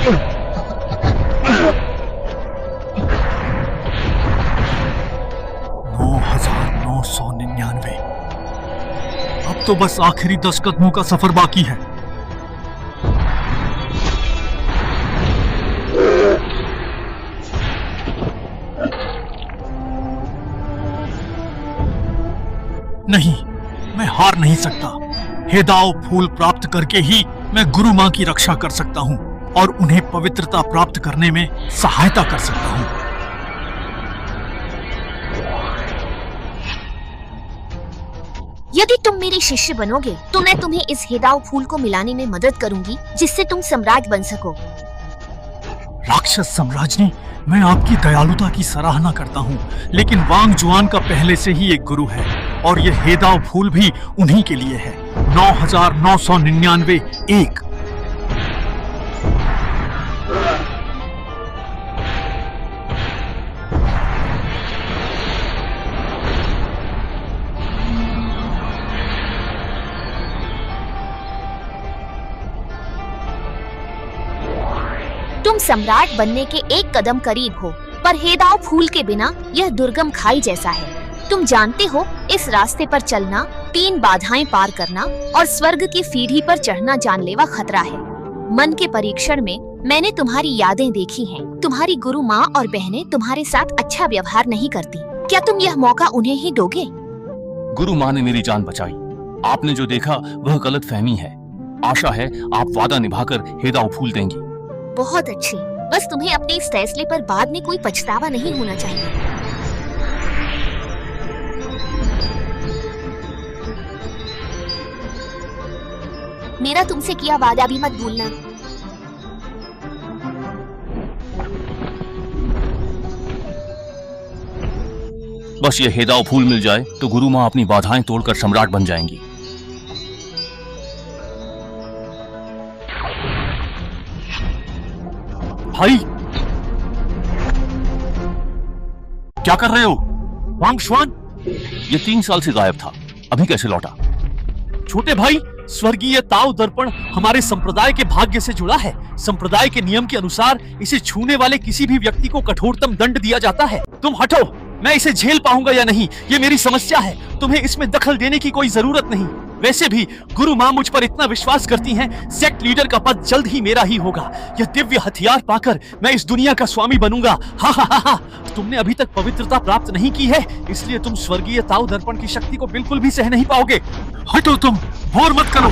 $9,999। अब तो बस आखिरी 10 कदमों का सफर बाकी है। नहीं, मैं हार नहीं सकता। हेदाव फूल प्राप्त करके ही मैं गुरु मां की रक्षा कर सकता हूं और उन्हें पवित्रता प्राप्त करने में सहायता कर सकता हूं। यदि तुम मेरे शिष्य बनोगे तो मैं तुम्हें इस हेदाव फूल को मिलाने में मदद करूंगी, जिससे तुम सम्राट बन सको। राक्षस सम्राज्ञी, मैं आपकी दयालुता की सराहना करता हूँ, लेकिन वांग जुआन का पहले से ही एक गुरु है और यह हेदाव फूल भी उन्हीं के लिए है। 9,999 एक। तुम सम्राट बनने के एक कदम करीब हो, पर हेदाव फूल के बिना यह दुर्गम खाई जैसा है। तुम जानते हो, इस रास्ते पर चलना, 3 बाधाएं पार करना और स्वर्ग की सीढ़ी पर चढ़ना जानलेवा खतरा है। मन के परीक्षण में मैंने तुम्हारी यादें देखी हैं। तुम्हारी गुरु माँ और बहनें तुम्हारे साथ अच्छा व्यवहार नहीं करती। क्या तुम यह मौका उन्हें ही दोगे? गुरु माँ ने मेरी जान बचाई। आपने जो देखा वह गलत फहमी है। आशा है आप वादा निभाकर हेदाव फूल देंगी। बहुत अच्छी। बस तुम्हें अपने इस फैसले पर बाद में कोई पछतावा नहीं होना चाहिए। मेरा तुमसे किया वादा भी मत भूलना। बस ये हेदाव फूल मिल जाए तो गुरु माँ अपनी बाधाएं तोड़कर सम्राट बन जाएंगी। भाई, क्या कर रहे हो? वांग जुआन ये 3 साल से गायब था, अभी कैसे लौटा? छोटे भाई, स्वर्गीय ताओ दर्पण हमारे संप्रदाय के भाग्य से जुड़ा है। संप्रदाय के नियम के अनुसार इसे छूने वाले किसी भी व्यक्ति को कठोरतम दंड दिया जाता है। तुम हटो, मैं इसे झेल पाऊंगा या नहीं ये मेरी समस्या है। तुम्हें इसमें दखल देने की कोई जरूरत नहीं। वैसे भी गुरु माँ मुझ पर इतना विश्वास करती हैं, सेक्ट लीडर का पद जल्द ही मेरा ही होगा। यह दिव्य हथियार पाकर मैं इस दुनिया का स्वामी बनूंगा। हा हा हा हा। तुमने अभी तक पवित्रता प्राप्त नहीं की है, इसलिए तुम स्वर्गीय ताओ दर्पण की शक्ति को बिल्कुल भी सह नहीं पाओगे। हटो, तुम भोर मत करो।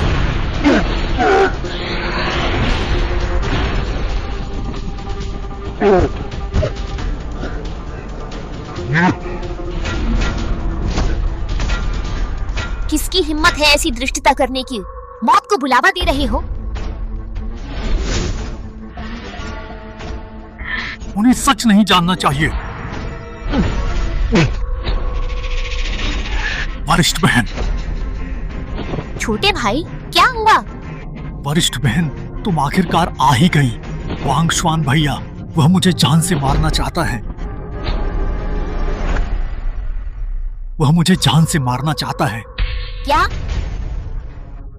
किसकी हिम्मत है ऐसी दृष्टता करने की? मौत को बुलावा दे रहे हो? उन्हें सच नहीं जानना चाहिए। वरिष्ठ बहन। छोटे भाई, क्या हुआ? वरिष्ठ बहन, तुम आखिरकार आ ही गई। वांग जुआन भैया, वह मुझे जान से मारना चाहता है। वह मुझे जान से मारना चाहता है। क्या?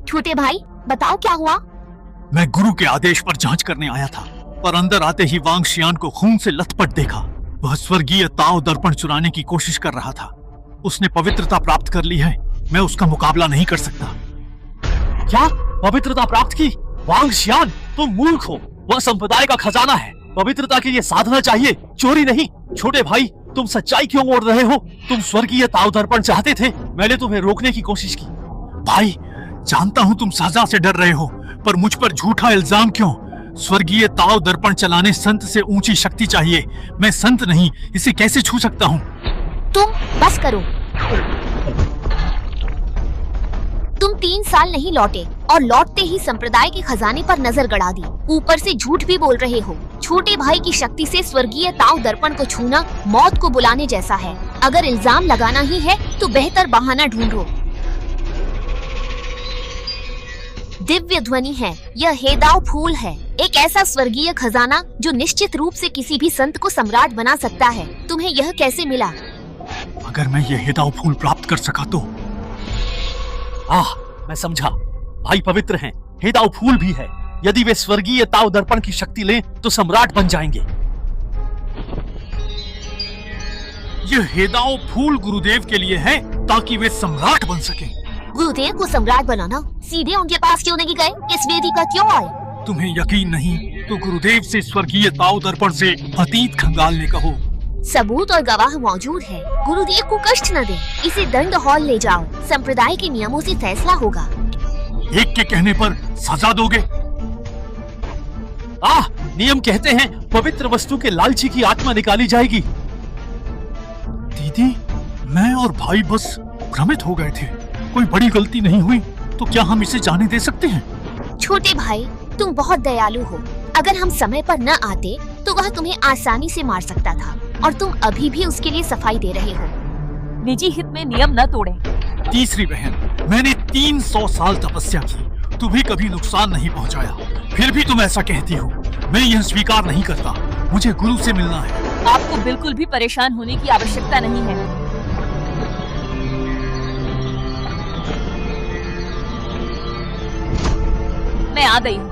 छोटे भाई, बताओ क्या हुआ? मैं गुरु के आदेश पर जांच करने आया था, पर अंदर आते ही वांग शियान को खून से लथपथ देखा। वह स्वर्गीय ताओ दर्पण चुराने की कोशिश कर रहा था। उसने पवित्रता प्राप्त कर ली है, मैं उसका मुकाबला नहीं कर सकता। क्या पवित्रता प्राप्त की? वांग शियान, तुम मूर्ख हो। वह संप्रदाय का खजाना है। पवित्रता के लिए साधना चाहिए, चोरी नहीं। छोटे भाई, तुम सच्चाई क्यों ओढ़ रहे हो? तुम स्वर्गीय ताओ दर्पण चाहते थे, मैंने तुम्हें रोकने की कोशिश की। भाई, जानता हूं तुम सजा से डर रहे हो, पर मुझ पर झूठा इल्जाम क्यों? स्वर्गीय ताओ दर्पण चलाने संत से ऊंची शक्ति चाहिए। मैं संत नहीं, इसे कैसे छू सकता हूँ? तुम बस करो। तुम 3 साल नहीं लौटे और लौटते ही संप्रदाय के खजाने पर नजर गड़ा दी। ऊपर से झूठ भी बोल रहे हो। छोटे भाई की शक्ति से स्वर्गीय ताओ दर्पण को छूना मौत को बुलाने जैसा है। अगर इल्जाम लगाना ही है तो बेहतर बहाना ढूंढो। दिव्य ध्वनि है, यह हेदाव फूल है, एक ऐसा स्वर्गीय खजाना जो निश्चित रूप से किसी भी संत को सम्राट बना सकता है। तुम्हें यह कैसे मिला? अगर मैं यह हेदाव फूल प्राप्त कर सका तो। मैं समझा। भाई पवित्र हैं, हेदाव फूल भी है। यदि वे स्वर्गीय ताव दर्पण की शक्ति लें तो सम्राट बन जाएंगे। यह हेदाओ फूल गुरुदेव के लिए है ताकि वे सम्राट बन सकें। गुरुदेव को सम्राट बनाना सीधे उनके पास क्यों नहीं गए? इस वेदी का क्यों आए? तुम्हें यकीन नहीं तो गुरुदेव से स्वर्गीय ताव दर्पण से अतीत खंगालने कहो। सबूत और गवाह मौजूद है। गुरुदेव को कष्ट न दे, इसे दंड हॉल ले जाओ। संप्रदाय के नियमों से फैसला होगा। एक के कहने पर सजा दोगे? नियम कहते हैं पवित्र वस्तु के लालची की आत्मा निकाली जाएगी। दीदी, मैं और भाई बस भ्रमित हो गए थे। कोई बड़ी गलती नहीं हुई तो क्या हम इसे जाने दे सकते हैं? छोटे भाई, तुम बहुत दयालु हो। अगर हम समय पर न आते तो वह तुम्हें आसानी से मार सकता था और तुम अभी भी उसके लिए सफाई दे रहे हो। निजी हित में नियम न तोड़ें। तीसरी बहन, मैंने 300 साल तपस्या की, तुम्हें कभी नुकसान नहीं पहुंचाया, फिर भी तुम ऐसा कहती हो। मैं यह स्वीकार नहीं करता। मुझे गुरु से मिलना है। आपको बिल्कुल भी परेशान होने की आवश्यकता नहीं है। मैं आ गई हूँ।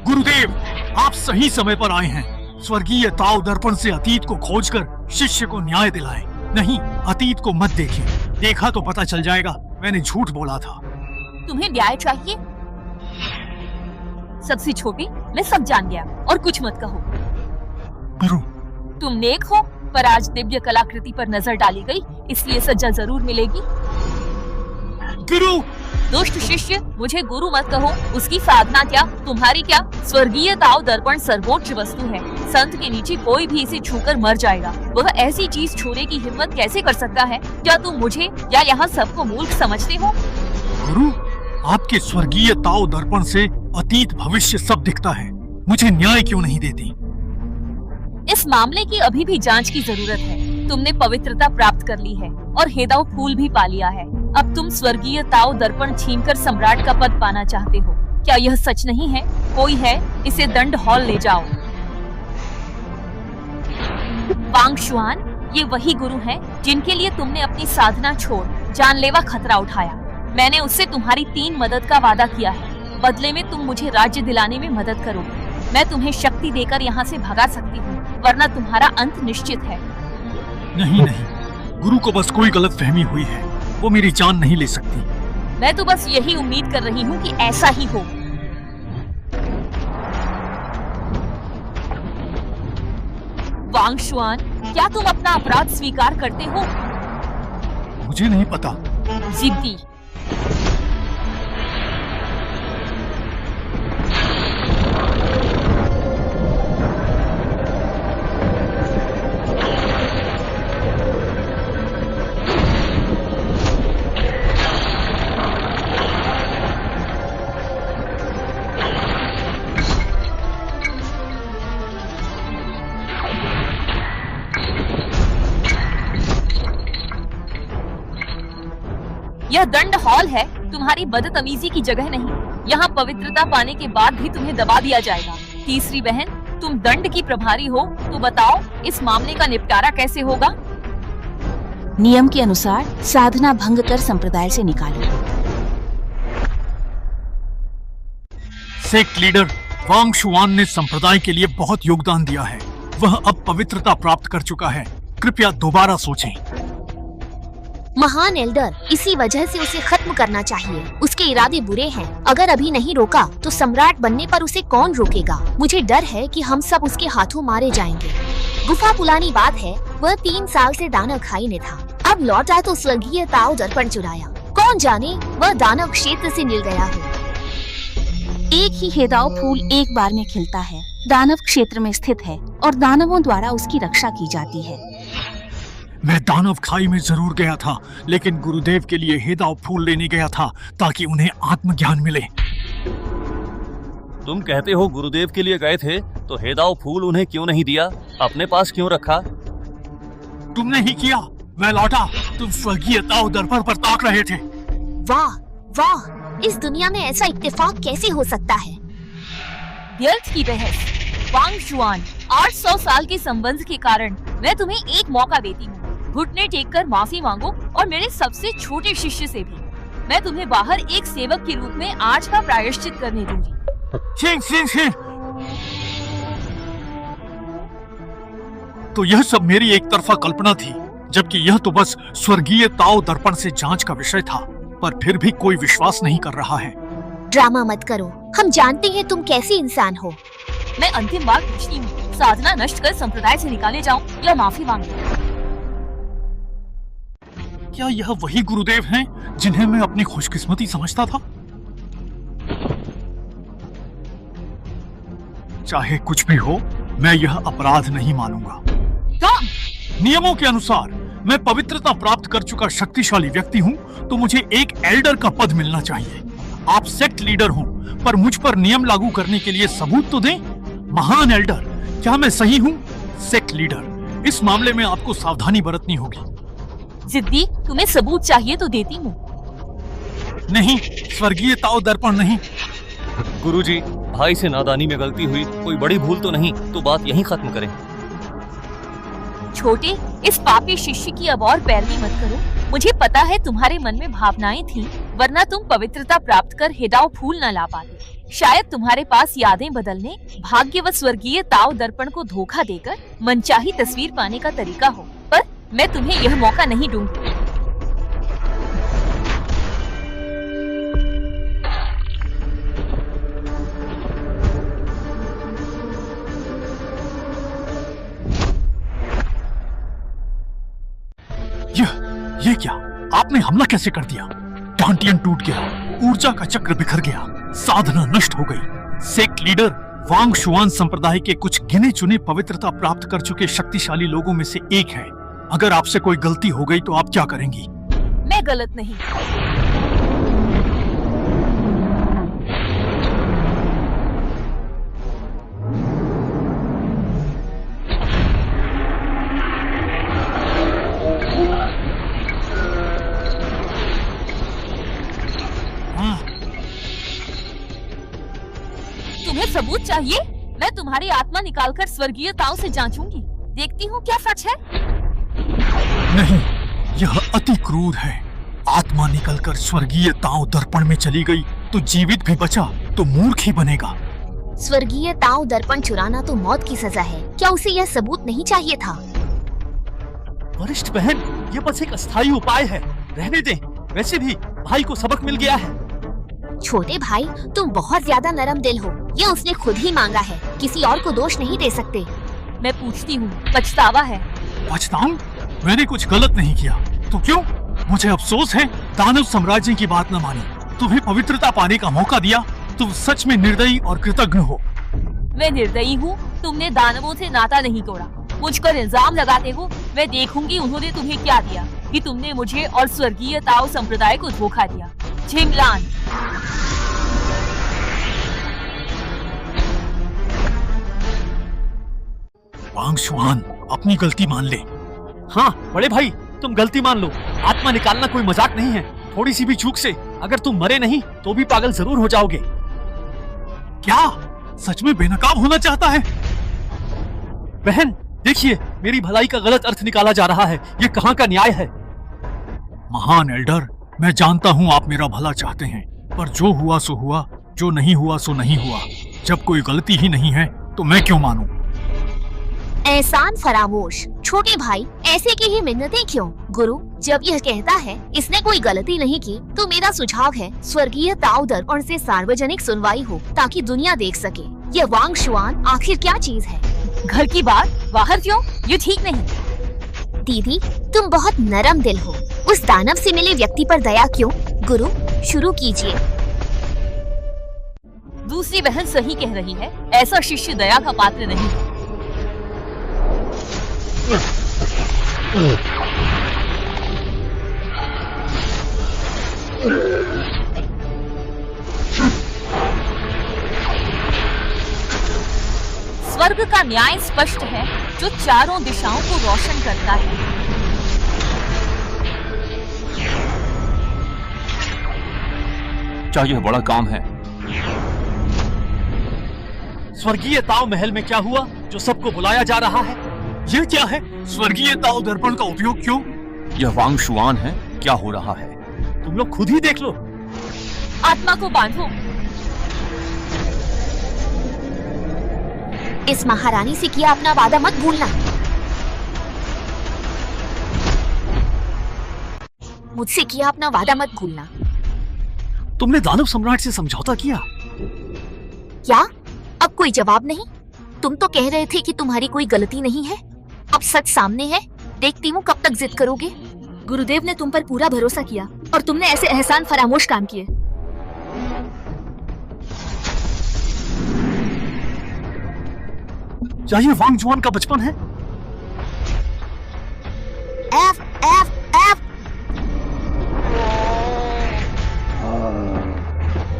गुरुदेव, आप सही समय पर आए हैं। स्वर्गीय ताव दर्पण से अतीत को खोजकर शिष्य को न्याय दिलाएं। नहीं, अतीत को मत देखें। देखा तो पता चल जाएगा मैंने झूठ बोला था। तुम्हें न्याय चाहिए? सबसे छोटी, मैं सब जान गया और कुछ मत कहो। गुरु, तुम नेक हो, पर आज दिव्य कलाकृति पर नजर डाली गई, इसलिए सजा जरूर मिलेगी। गुरु! दुष्ट शिष्य, मुझे गुरु मत कहो। उसकी साधना क्या, तुम्हारी क्या? स्वर्गीय ताव दर्पण सर्वोच्च वस्तु है। संत के नीचे कोई भी इसे छूकर मर जाएगा। वह ऐसी चीज छूने की हिम्मत कैसे कर सकता है? क्या तुम मुझे या यहाँ सबको मूर्ख समझते हो? गुरु, आपके स्वर्गीय ताव दर्पण से अतीत भविष्य सब दिखता है। मुझे न्याय क्यों नहीं देती? इस मामले की अभी भी जांच की जरूरत है। तुमने पवित्रता प्राप्त कर ली है और हेदाओ फूल भी पा लिया है। अब तुम स्वर्गीय ताव दर्पण छीनकर सम्राट का पद पाना चाहते हो। क्या यह सच नहीं है? कोई है, इसे दंड हॉल ले जाओ। वांग शुआन, ये वही गुरु हैं जिनके लिए तुमने अपनी साधना छोड़ जानलेवा खतरा उठाया। मैंने उससे तुम्हारी 3 मदद का वादा किया है। बदले में तुम मुझे राज्य दिलाने में मदद करोगे। मैं तुम्हें शक्ति देकर यहाँ से भगा सकती हूँ, वरना तुम्हारा अंत निश्चित है। नहीं नहीं, गुरु को बस कोई गलतफहमी हुई है। वो मेरी जान नहीं ले सकती। मैं तो बस यही उम्मीद कर रही हूँ कि ऐसा ही हो। वांग शुआन, क्या तुम अपना अपराध स्वीकार करते हो? मुझे नहीं पता। जिद्दी। यह दंड हॉल है, तुम्हारी बदतमीजी की जगह नहीं। यहाँ पवित्रता पाने के बाद भी तुम्हें दबा दिया जाएगा। तीसरी बहन, तुम दंड की प्रभारी हो, तो बताओ इस मामले का निपटारा कैसे होगा? नियम के अनुसार साधना भंग कर संप्रदाय से निकालो। सेक्ट लीडर वांग शुआन ने संप्रदाय के लिए बहुत योगदान दिया है। वह अब पवित्रता प्राप्त कर चुका है। कृपया दोबारा सोचें। महान एल्डर, इसी वजह से उसे खत्म करना चाहिए। उसके इरादे बुरे हैं। अगर अभी नहीं रोका तो सम्राट बनने पर उसे कौन रोकेगा? मुझे डर है कि हम सब उसके हाथों मारे जाएंगे। गुफा पुरानी बात है, वह 3 साल से दानव खाई में था। अब लौटा तो स्वर्गीय ताव दर्पण चुराया। कौन जाने वह दानव क्षेत्र से मिल गया है। एक ही हेदाओ फूल एक बार में खिलता है, दानव क्षेत्र में स्थित है और दानवों द्वारा उसकी रक्षा की जाती है। मैं दानव खाई में जरूर गया था, लेकिन गुरुदेव के लिए हेदाओ फूल लेने गया था ताकि उन्हें आत्मज्ञान मिले। तुम कहते हो गुरुदेव के लिए गए थे, तो हेदाओ फूल उन्हें क्यों नहीं दिया? अपने पास क्यों रखा? तुमने ही किया। मैं लौटा, तुम स्वर्गीय ताव दर्पण पर ताक रहे थे। वाह वाह, इस दुनिया में ऐसा इत्तेफाक कैसे हो सकता है? व्यर्थ की बहस। वांग शुआन, 800 साल के संबंध के कारण मैं तुम्हें एक मौका देती हूँ। घुटने टेक कर माफी मांगो और मेरे सबसे छोटे शिष्य से भी। मैं तुम्हें बाहर एक सेवक के रूप में आज का प्रायश्चित करने दूंगी। Shin, Shin, Shin. तो यह सब मेरी एक तरफा कल्पना थी, जबकि यह तो बस स्वर्गीय ताओ दर्पण से जांच का विषय था, पर फिर भी कोई विश्वास नहीं कर रहा है। ड्रामा मत करो, हम जानते हैं तुम कैसे इंसान हो। मैं अंतिम बार पूछती हूँ, साधना नष्ट कर संप्रदाय से निकाले जाऊं या माफी मांगूं? क्या यह वही गुरुदेव हैं जिन्हें मैं अपनी खुशकिस्मती समझता था? चाहे कुछ भी हो, मैं यह अपराध नहीं मानूंगा। नियमों के अनुसार मैं पवित्रता प्राप्त कर चुका शक्तिशाली व्यक्ति हूँ, तो मुझे एक एल्डर का पद मिलना चाहिए। आप सेक्ट लीडर हो, पर मुझ पर नियम लागू करने के लिए सबूत तो दें। महान एल्डर, क्या मैं सही हूँ? सेक्ट लीडर, इस मामले में आपको सावधानी बरतनी होगी। जिद्दी, तुम्हें सबूत चाहिए तो देती हूँ। नहीं, स्वर्गीय ताओ दर्पण नहीं। गुरुजी, भाई से नादानी में गलती हुई, कोई बड़ी भूल तो नहीं, तो बात यहीं खत्म करें। छोटे, इस पापी शिष्य की अब और पैरवी मत करो। मुझे पता है तुम्हारे मन में भावनाएं थीं, वरना तुम पवित्रता प्राप्त कर हेदाओ फूल न ला पाते। शायद तुम्हारे पास यादें बदलने, भाग्य व स्वर्गीय ताओ दर्पण को धोखा देकर मनचाही तस्वीर पाने का तरीका हो, पर मैं तुम्हें यह मौका नहीं दूंगी। ये क्या? आपने हमला कैसे कर दिया? डांटियन टूट गया, ऊर्जा का चक्र बिखर गया, साधना नष्ट हो गई। सेक्ट लीडर वांग शुआन संप्रदाय के कुछ गिने चुने पवित्रता प्राप्त कर चुके शक्तिशाली लोगों में से एक है। अगर आपसे कोई गलती हो गई तो आप क्या करेंगी? मैं गलत नहीं। तुम्हें सबूत चाहिए? मैं तुम्हारी आत्मा निकालकर स्वर्गीय ताओ से जांचूंगी, देखती हूँ क्या सच है। नहीं, यह अति क्रूर है। आत्मा निकलकर स्वर्गीय ताओ दर्पण में चली गई तो जीवित भी बचा तो मूर्ख ही बनेगा। स्वर्गीय ताओ दर्पण चुराना तो मौत की सजा है, क्या उसे यह सबूत नहीं चाहिए था? वरिष्ठ बहन, ये बस एक अस्थायी उपाय है, रहने दें। वैसे भी भाई को सबक मिल गया है। छोटे भाई, तुम बहुत ज्यादा नरम दिल हो। ये उसने खुद ही मांगा है, किसी और को दोष नहीं दे सकते। मैं पूछती हूँ, पछतावा है? पछताऊं? मैंने कुछ गलत नहीं किया, तो क्यों? मुझे अफसोस है दानव साम्राज्य की बात न मानी, तुम्हें पवित्रता पाने का मौका दिया। तुम सच में निर्दयी और कृतज्ञ हो। मैं निर्दयी हूँ? तुमने दानवों से नाता नहीं तोड़ा, मुझ पर इल्जाम लगाते हो। मैं देखूंगी उन्होंने तुम्हें क्या दिया, कि तुमने मुझे और स्वर्गीय ताओ संप्रदाय को धोखा दिया। झिंगलान। वांग शुआन, अपनी गलती मान ले। हाँ बड़े भाई, तुम गलती मान लो। आत्मा निकालना कोई मजाक नहीं है। थोड़ी सी भी चूक से अगर तुम मरे नहीं तो भी पागल जरूर हो जाओगे। क्या सच में बेनकाब होना चाहता है? बहन देखिए, मेरी भलाई का गलत अर्थ निकाला जा रहा है। ये कहाँ का न्याय है? महान एल्डर, मैं जानता हूँ आप मेरा भला चाहते हैं, पर जो हुआ सो हुआ, जो नहीं हुआ सो नहीं हुआ। जब कोई गलती ही नहीं है तो मैं क्यों मानूं? एहसान फरामोश। छोटे भाई, ऐसे की ही मिन्नतें क्यों? गुरु जब यह कहता है इसने कोई गलती नहीं की, तो मेरा सुझाव है स्वर्गीय ताओ दर्पण से सार्वजनिक सुनवाई हो, ताकि दुनिया देख सके यह वांग शुआन आखिर क्या चीज है। घर की बात बाहर क्यों? ये ठीक नहीं। दीदी, तुम बहुत नरम दिल हो। उस दानव से मिले व्यक्ति पर दया क्यों? गुरु शुरू कीजिए। दूसरी बहन सही कह रही है, ऐसा शिष्य दया का पात्र नहीं है। स्वर्ग का न्याय स्पष्ट है, जो चारों दिशाओं को रोशन करता है। क्या यह बड़ा काम है? स्वर्गीय ताओ महल में क्या हुआ जो सबको बुलाया जा रहा है? ये क्या है? स्वर्गीय ताओ दर्पण का उपयोग क्यों? यह वांग शुआन है, क्या हो रहा है? तुम लोग खुद ही देख लो। आत्मा को बांधो। इस महारानी से किया अपना वादा मत भूलना। मुझसे किया अपना वादा मत भूलना। तुमने दानव सम्राट से समझौता किया? क्या? अब कोई जवाब नहीं? तुम तो कह रहे थे कि तुम्हारी कोई गलती नहीं है। अब सच सामने है, देखती हूँ कब तक जिद करोगे। गुरुदेव ने तुम पर पूरा भरोसा किया और तुमने ऐसे एहसान फरामोश काम किए। क्या ये वांग जुआन का बचपन है? F F F.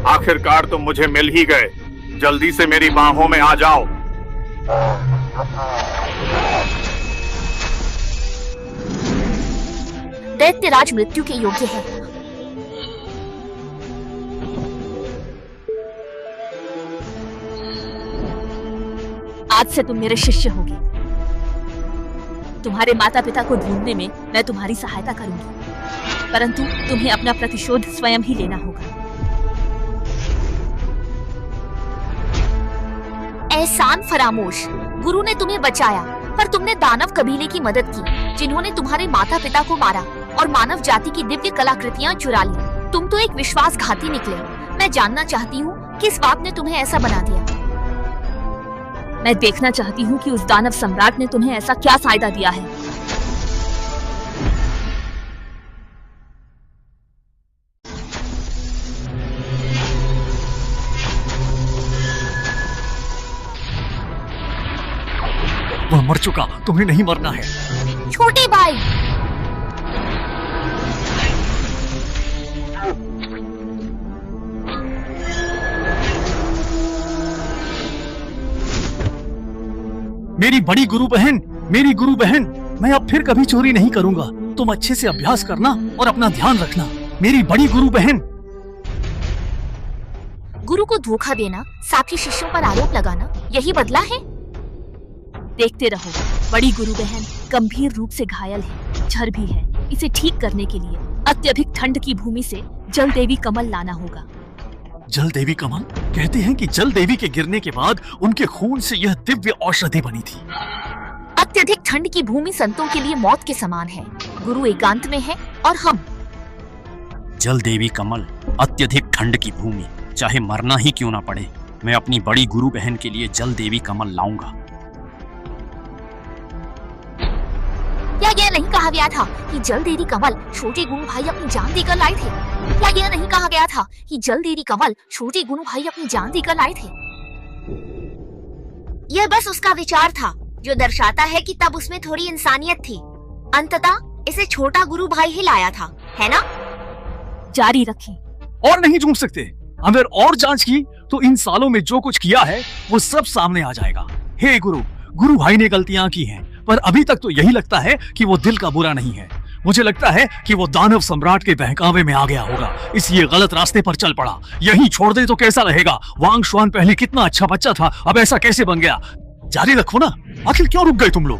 आखिरकार तुम मुझे मिल ही गए। जल्दी से मेरी बाहों में आ जाओ। दैत्यराज मृत्यु के योग्य है। आज से तुम मेरे शिष्य होगे। तुम्हारे माता पिता को ढूंढने में मैं तुम्हारी सहायता करूंगी, परंतु तुम्हें अपना प्रतिशोध स्वयं ही लेना होगा। एहसान फरामोश। गुरु ने तुम्हें बचाया, पर तुमने दानव कबीले की मदद की, जिन्होंने तुम्हारे माता पिता को मारा और मानव जाति की दिव्य कलाकृतियां चुरा ली। तुम तो एक विश्वासघाती निकले। मैं जानना चाहती हूँ किस बात ने तुम्हें ऐसा बना दिया। मैं देखना चाहती हूँ कि उस दानव सम्राट ने तुम्हें ऐसा क्या फायदा दिया है। वह मर चुका, तुम्हें नहीं मरना है। छोटे भाई, मेरी बड़ी गुरु बहन, मेरी गुरु बहन, मैं अब फिर कभी चोरी नहीं करूंगा। तुम अच्छे से अभ्यास करना और अपना ध्यान रखना। मेरी बड़ी गुरु बहन। गुरु को धोखा देना, साथी शिष्यों पर आरोप लगाना, यही बदला है? देखते रहो। बड़ी गुरु बहन गंभीर रूप से घायल है, झर भी है। इसे ठीक करने के लिए अत्यधिक ठंड की भूमि से जल देवी कमल लाना होगा। जल देवी कमल? कहते हैं कि जल देवी के गिरने के बाद उनके खून से यह दिव्य औषधि बनी थी। अत्यधिक ठंड की भूमि संतों के लिए मौत के समान है। गुरु एकांत में है और हम। जल देवी कमल, अत्यधिक ठंड की भूमि, चाहे मरना ही क्यों ना पड़े, मैं अपनी बड़ी गुरु बहन के लिए जल देवी कमल लाऊंगा। क्या यह नहीं कहा गया था कि जल देवी कमल छोटे गुरु भाई अपनी जान देकर लाए थे? क्या यह नहीं कहा गया था कि जल देवी कमल छोटे गुरु भाई अपनी जान देकर लाए थे? यह बस उसका विचार था, जो दर्शाता है कि तब उसमें थोड़ी इंसानियत थी। अंततः इसे छोटा गुरु भाई ही लाया था, है ना? जारी रखें। और नहीं झूठ सकते। अगर और जांच की तो इन सालों में जो कुछ किया है वो सब सामने आ जाएगा। हे गुरु, गुरु भाई ने गलतियां की हैं, पर अभी तक तो यही लगता है कि वो दिल का बुरा नहीं है। मुझे लगता है कि वो दानव सम्राट के बहकावे में आ गया होगा, इसलिए गलत रास्ते पर चल पड़ा। यहीं छोड़ दे तो कैसा रहेगा? वांग शुआन पहले कितना अच्छा बच्चा था, अब ऐसा कैसे बन गया? जारी रखो ना। आखिर क्यों रुक गए तुम लोग?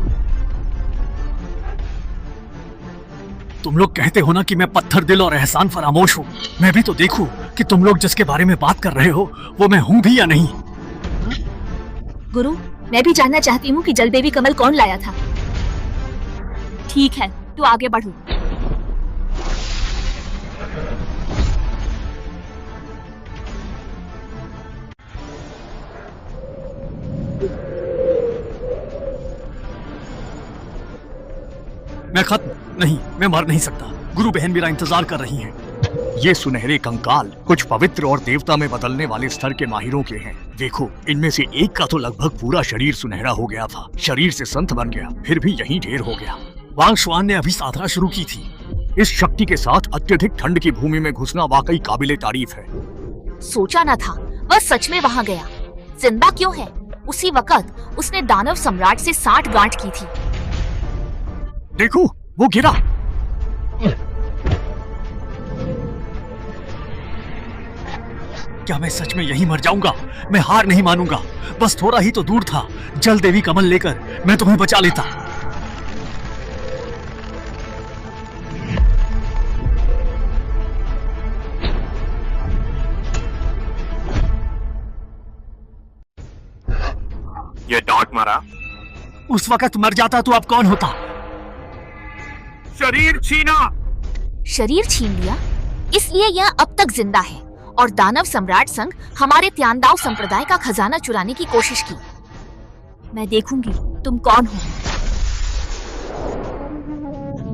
तुम लोग कहते हो ना कि मैं पत्थर दिल और एहसान फरामोश हूँ। मैं भी तो देखूं कि तुम लोग जिसके बारे में बात कर रहे हो वो मैं हूँ भी या नहीं। गुरु, मैं भी जानना चाहती हूँ कि जल देवी कमल कौन लाया था। ठीक है, तू आगे बढ़ो। मैं खत्म नहीं, मैं मर नहीं सकता। गुरु बहन मेरा इंतजार कर रही हैं। ये सुनहरे कंकाल कुछ पवित्र और देवता में बदलने वाले स्तर के माहिरों के हैं। देखो, इनमें से एक का तो लगभग पूरा शरीर सुनहरा हो गया था, शरीर से संत बन गया, फिर भी यहीं ढेर हो गया। वांग शुआन ने अभी साधना शुरू की थी। इस शक्ति के साथ अत्यधिक ठंड की भूमि में घुसना वाकई काबिले तारीफ है। सोचा न था वह सच में वहां गया। जिंदा क्यों है? उसी वक्त उसने दानव सम्राट से 60 गांठ की थी। देखो, वो गिरा। क्या मैं सच में यहीं मर जाऊंगा? मैं हार नहीं मानूंगा। बस थोड़ा ही तो दूर था। जल देवी कमल लेकर मैं तुम्हें बचा लेता। ये डांट मारा, उस वक्त मर जाता तो अब कौन होता? शरीर छीना। शरीर छीन लिया, इसलिए यह अब तक जिंदा है और दानव सम्राट संग हमारे त्यांदाव संप्रदाय का खजाना चुराने की कोशिश की। मैं देखूंगी तुम कौन हो।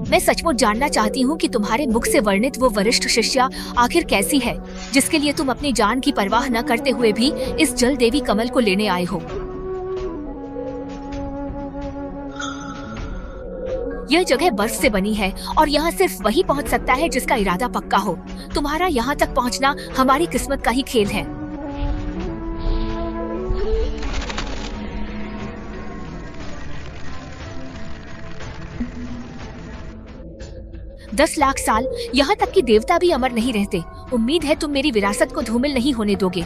मैं सचमुच जानना चाहती हूँ कि तुम्हारे मुख से वर्णित वो वरिष्ठ शिष्या आखिर कैसी है, जिसके लिए तुम अपनी जान की परवाह न करते हुए भी इस जल देवी कमल को लेने आए हो। यह जगह बर्फ से बनी है और यहाँ सिर्फ वही पहुँच सकता है जिसका इरादा पक्का हो। तुम्हारा यहाँ तक पहुँचना हमारी किस्मत का ही खेल है। दस लाख साल, यहाँ तक कि देवता भी अमर नहीं रहते। उम्मीद है तुम मेरी विरासत को धूमिल नहीं होने दोगे।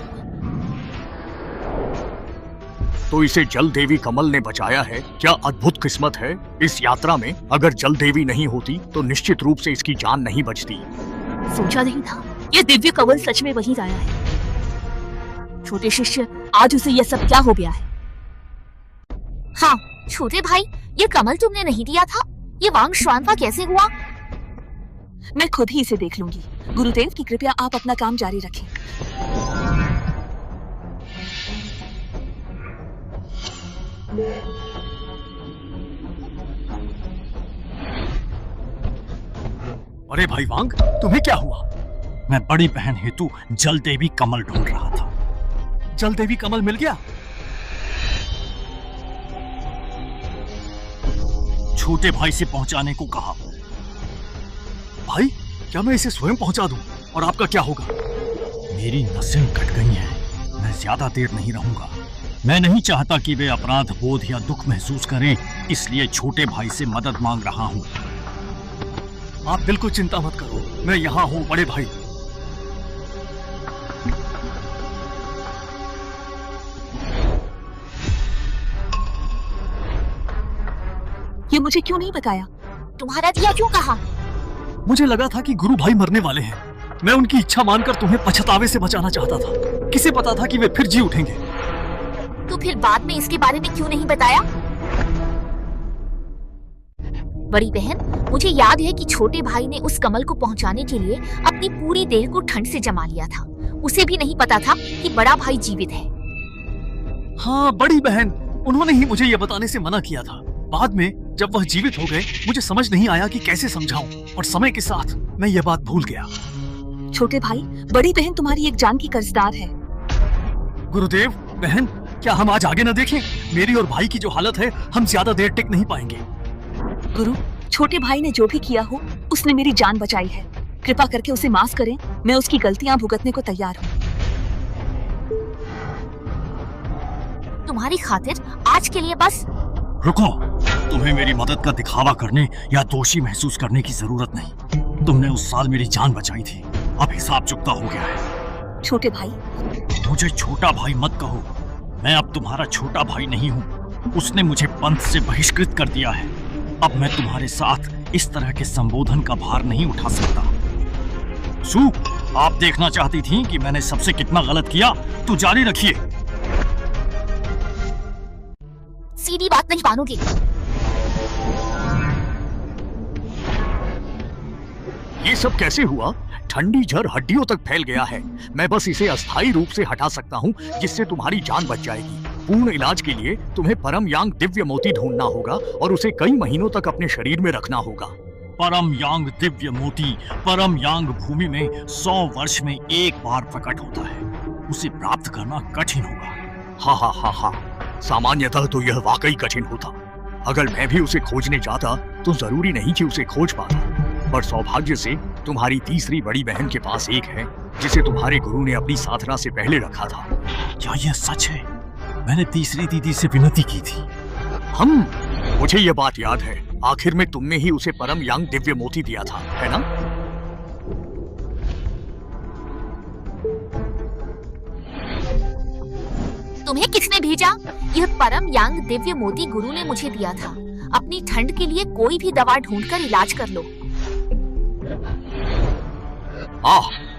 तो इसे जल देवी कमल ने बचाया है। क्या अद्भुत किस्मत है इस यात्रा में। अगर जल देवी नहीं होती तो निश्चित रूप से इसकी जान नहीं बचती। सोचा नहीं था ये दिव्य कमल सच में वही लाया है। छोटे शिष्य, आज उसे यह सब क्या हो गया है? हाँ छोटे भाई, ये कमल तुमने नहीं दिया था। ये वांग श्वान का कैसे हुआ? मैं खुद ही इसे देख लूंगी। गुरुदेव की कृपया आप अपना काम जारी रखें। अरे भाई वांग, तुम्हें क्या हुआ? मैं बड़ी बहन हेतु जल देवी कमल ढूंढ रहा था। जल देवी कमल मिल गया? छोटे भाई से पहुंचाने को कहा। भाई, क्या मैं इसे स्वयं पहुंचा दूं? और आपका क्या होगा? मेरी नसें कट गई हैं। मैं ज्यादा देर नहीं रहूंगा। मैं नहीं चाहता कि वे अपराध बोध या दुख महसूस करें, इसलिए छोटे भाई से मदद मांग रहा हूं। आप बिल्कुल चिंता मत करो, मैं यहाँ हूँ बड़े भाई। ये मुझे क्यों नहीं बताया? तुम्हारा दिया क्यों कहा? मुझे लगा था कि गुरु भाई मरने वाले हैं। मैं उनकी इच्छा मानकर तुम्हें पछतावे से बचाना चाहता था। किसे पता था कि वे फिर जी उठेंगे। तो फिर बाद में इसके बारे में क्यों नहीं बताया? बड़ी बहन, मुझे याद है कि छोटे भाई ने उस कमल को पहुंचाने के लिए अपनी पूरी देह को ठंड से जमा लिया था। उसे भी नहीं पता था कि बड़ा भाई जीवित है। हाँ बड़ी बहन, उन्होंने ही मुझे यह बताने से मना किया था। बाद में जब वह जीवित हो गए, मुझे समझ नहीं आया कि कैसे समझाऊं, और समय के साथ मैं यह बात भूल गया। छोटे भाई, बड़ी बहन तुम्हारी एक जान की कर्जदार है। गुरुदेव, बहन, क्या हम आज आगे न देखें? मेरी और भाई की जो हालत है, हम ज्यादा देर टिक नहीं पाएंगे। गुरु, छोटे भाई ने जो भी किया हो, उसने मेरी जान बचाई है। कृपा करके उसे माफ करें। मैं उसकी गलतियां भुगतने को तैयार हूँ। तुम्हारी खातिर आज के लिए बस। रुको, तुम्हें मेरी मदद का दिखावा करने या दोषी महसूस करने की जरूरत नहीं। तुमने उस साल मेरी जान बचाई थी, अब हिसाब चुकता हो गया है। छोटे भाई, मुझे छोटा भाई मत कहो। मैं अब तुम्हारा छोटा भाई नहीं हूँ। उसने मुझे पंथ से बहिष्कृत कर दिया है। अब मैं तुम्हारे साथ इस तरह के संबोधन का भार नहीं उठा सकता। सू, आप देखना चाहती थी कि मैंने सबसे कितना गलत किया, तो जारी रखिए। सीधी बात नहीं मानोगे। ये सब कैसे हुआ? ठंडी जड़ हड्डियों तक फैल गया है। मैं बस इसे अस्थायी रूप से हटा सकता हूँ, जिससे तुम्हारी जान बच जाएगी। पूर्ण इलाज के लिए तुम्हें परम यांग दिव्य मोती ढूंढना होगा और उसे कई महीनों तक अपने शरीर में रखना होगा। परम यांग दिव्य मोती परम यांग भूमि में 100 वर्ष में एक बार प्रकट होता है। उसे प्राप्त करना कठिन होगा। हाँ हाँ हाँ हाँ, सामान्यतः तो यह वाकई कठिन होता। अगर मैं भी उसे खोजने जाता तो जरूरी नहीं कि उसे खोज पाता, पर सौभाग्य से तुम्हारी तीसरी बड़ी बहन के पास एक है, जिसे तुम्हारे गुरु ने अपनी साधना से पहले रखा था। क्या यह सच है? मैंने तीसरी दीदी से विनती की थी। मुझे यह बात याद है। आखिर में तुमने ही उसे परम यांग दिव्य मोती दिया था, है ना? तुम्हें किसने भेजा? यह परम यांग दिव्य मोती गुरु ने मुझे दिया था। अपनी ठंड के लिए कोई भी दवा ढूंढकर इलाज कर लो।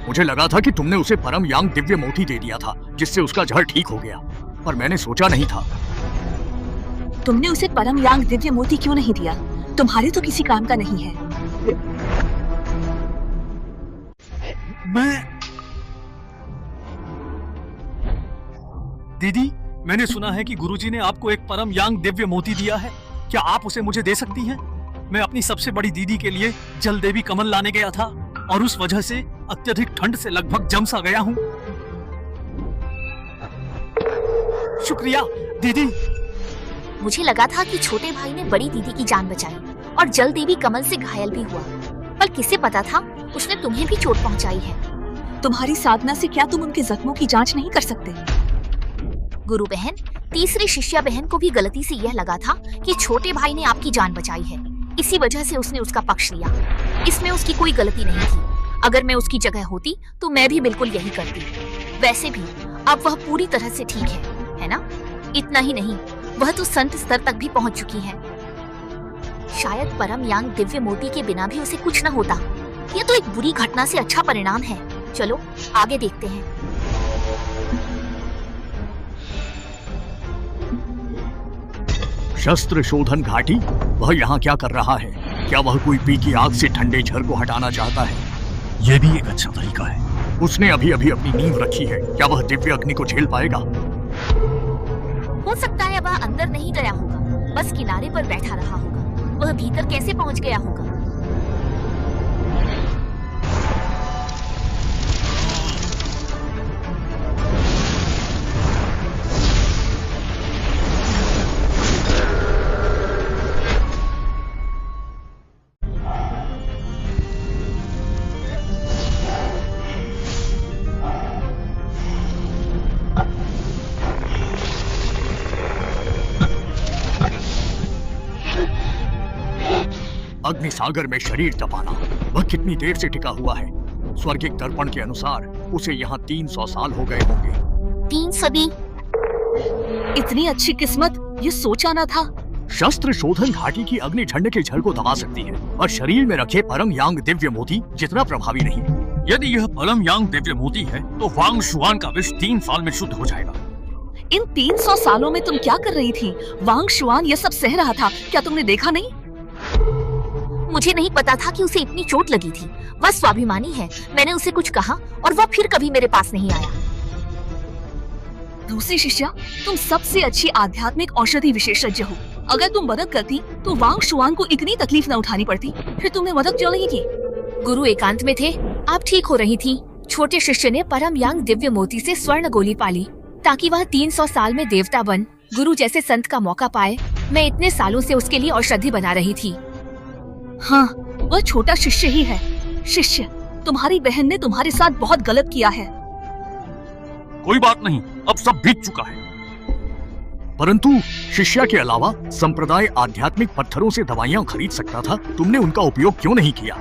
मुझे लगा था कि तुमने उसे परम यांग दिव्य मोती दे दिया था, जिससे उसका जहर ठीक हो गया, पर मैंने सोचा नहीं था। तुमने उसे परम यांग दिव्य मोती क्यों नहीं दिया? तुम्हारे तो किसी काम का नहीं है। दीदी, मैंने सुना है कि गुरुजी ने आपको एक परम यांग दिव्य मोती दिया है। क्या आप उसे मुझे दे सकती हैं? मैं अपनी सबसे बड़ी दीदी के लिए जल देवी कमल लाने गया था और उस वजह से अत्यधिक ठंड से लगभग जम सा गया हूँ। शुक्रिया दीदी। मुझे लगा था कि छोटे भाई ने बड़ी दीदी की जान बचाई और जल देवी कमल से घायल भी हुआ, पर किसे पता था उसने तुम्हें भी चोट पहुंचाई है। तुम्हारी साधना से क्या तुम उनके जख्मों की जांच नहीं कर सकते? गुरु बहन, तीसरी शिष्या बहन को भी गलती से यह लगा था कि छोटे भाई ने आपकी जान बचाई है, इसी वजह से उसने उसका पक्ष लिया। इसमें उसकी कोई गलती नहीं थी। अगर मैं उसकी जगह होती तो मैं भी बिल्कुल यही करती। वैसे भी अब वह पूरी तरह से ठीक है ना? इतना ही नहीं, वह तो संत स्तर तक भी पहुंच चुकी है। शायद परम यांग दिव्य मोती के बिना भी उसे कुछ न होता। यह तो एक बुरी घटना से अच्छा परिणाम है। चलो आगे देखते हैं। शस्त्र शोधन घाटी, वह यहाँ क्या कर रहा है? क्या वह कोई पी की आग से ठंडे झर को हटाना चाहता है? यह भी एक अच्छा तरीका है। उसने अभी अभी अपनी नींव रखी है, क्या वह दिव्य अग्नि को झेल पाएगा? हो सकता है वह अंदर नहीं गया होगा, बस किनारे पर बैठा रहा होगा। वह भीतर कैसे पहुंच गया होगा? अग्निसागर में शरीर तपाना, वह कितनी देर से टिका हुआ है? स्वर्गिक दर्पण के अनुसार उसे यहाँ 300 साल हो गए होंगे। 3 सदी? इतनी अच्छी किस्मत, ये सोचा ना था। शस्त्र शोधन घाटी की अग्नि ठंड के झर को दबा सकती है और शरीर में रखे परम यांग दिव्य मोती जितना प्रभावी नहीं। यदि यह परम यांग दिव्य मोती है तो वांग शुआन का विष 3 साल में शुद्ध हो जाएगा। इन 300 सालों में तुम क्या कर रही थी? वांग शुआन यह सब सह रहा था, क्या तुमने देखा नहीं? मुझे नहीं पता था कि उसे इतनी चोट लगी थी। वह स्वाभिमानी है। मैंने उसे कुछ कहा और वह फिर कभी मेरे पास नहीं आया। दूसरी शिष्या, तुम सबसे अच्छी आध्यात्मिक औषधि विशेषज्ञ हो। अगर तुम मदद करती तो वांग शुआन को इतनी तकलीफ न उठानी पड़ती। फिर तुमने मदद क्यों नहीं की? गुरु एकांत में थे, आप ठीक हो रही थी। छोटे शिष्य ने परम यांग दिव्य मोती से स्वर्ण गोली पाली ताकि वह 300 साल में देवता बन गुरु जैसे संत का मौका पाए। मैं इतने सालों से उसके लिए औषधि बना रही थी। हाँ, वह छोटा शिष्य ही है। शिष्य, तुम्हारी बहन ने तुम्हारे साथ बहुत गलत किया है। कोई बात नहीं, अब सब बीत चुका है। परंतु शिष्या के अलावा संप्रदाय आध्यात्मिक पत्थरों से दवाइयाँ खरीद सकता था। तुमने उनका उपयोग क्यों नहीं किया?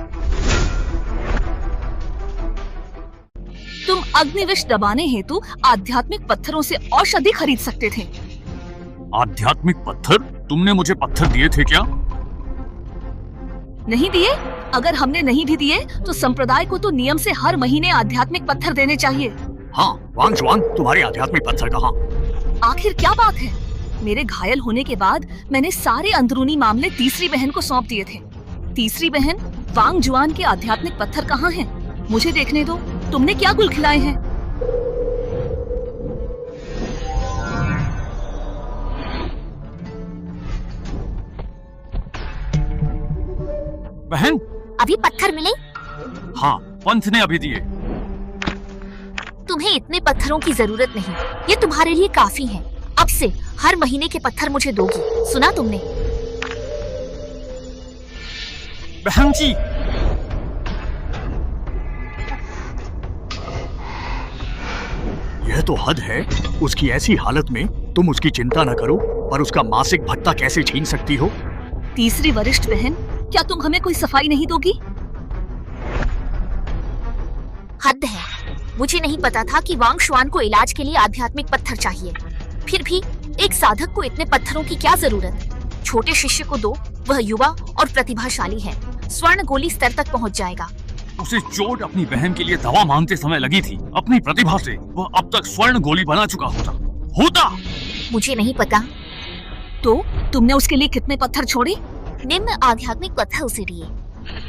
तुम अग्निविष दबाने हेतु आध्यात्मिक पत्थरों से औषधि खरीद सकते थे। आध्यात्मिक पत्थर? तुमने मुझे पत्थर दिए थे क्या? नहीं दिए? अगर हमने नहीं भी दिए तो संप्रदाय को तो नियम से हर महीने आध्यात्मिक पत्थर देने चाहिए। हाँ, वांग शुआन, तुम्हारे आध्यात्मिक पत्थर कहाँ? आखिर क्या बात है? मेरे घायल होने के बाद मैंने सारे अंदरूनी मामले तीसरी बहन को सौंप दिए थे। तीसरी बहन, वांग जुआन के आध्यात्मिक पत्थर कहाँ हैं? मुझे देखने दो। तुमने क्या गुल खिलाए हैं? बहन, अभी पत्थर मिले? हाँ, पंथ ने अभी दिए। तुम्हें इतने पत्थरों की जरूरत नहीं, ये तुम्हारे लिए काफी है। अब से हर महीने के पत्थर मुझे दोगी, सुना तुमने? बहन जी, यह तो हद है। उसकी ऐसी हालत में तुम उसकी चिंता न करो, पर उसका मासिक भत्ता कैसे छीन सकती हो? तीसरी वरिष्ठ बहन, क्या तुम हमें कोई सफाई नहीं दोगी? हद है। मुझे नहीं पता था कि वांग शुआन को इलाज के लिए आध्यात्मिक पत्थर चाहिए। फिर भी एक साधक को इतने पत्थरों की क्या जरूरत? छोटे शिष्य को दो, वह युवा और प्रतिभाशाली है। स्वर्ण गोली स्तर तक पहुंच जाएगा। उसे चोट अपनी बहन के लिए दवा मांगते समय लगी थी। अपनी प्रतिभा से वह अब तक स्वर्ण गोली बना चुका होता। मुझे नहीं पता। तो तुमने उसके लिए कितने पत्थर छोड़े? निम्न आध्यात्मिक पत्थर उसे दिए।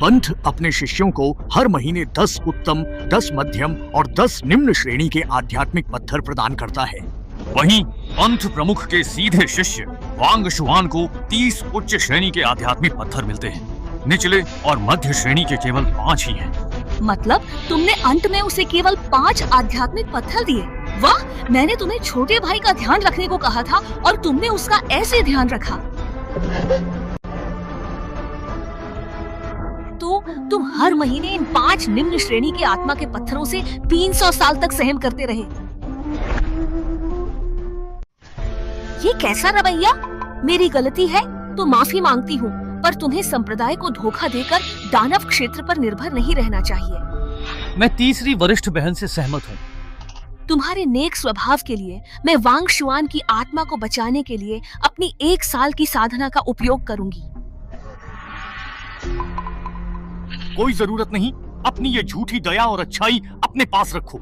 पंथ अपने शिष्यों को हर महीने 10 उत्तम, 10 मध्यम और 10 निम्न श्रेणी के आध्यात्मिक पत्थर प्रदान करता है। वहीं पंथ प्रमुख के सीधे शिष्य वांग शुआन को 30 उच्च श्रेणी के आध्यात्मिक पत्थर मिलते हैं। निचले और मध्य श्रेणी के केवल 5 ही हैं। मतलब तुमने अंत में उसे केवल 5 आध्यात्मिक पत्थर दिए? वाह, मैंने तुम्हें छोटे भाई का ध्यान रखने को कहा था और तुमने उसका ऐसे ध्यान रखा। तो तुम हर महीने इन 5 निम्न श्रेणी के आत्मा के पत्थरों से 300 साल तक सहन करते रहे। ये कैसा रवैया? मेरी गलती है तो माफी मांगती हूँ, पर तुम्हें संप्रदाय को धोखा देकर दानव क्षेत्र पर निर्भर नहीं रहना चाहिए। मैं तीसरी वरिष्ठ बहन से सहमत हूँ। तुम्हारे नेक स्वभाव के लिए मैं वांग शुआन की आत्मा को बचाने के लिए अपनी 1 साल की साधना का उपयोग करूंगी। कोई जरूरत नहीं, अपनी ये झूठी दया और अच्छाई अपने पास रखो।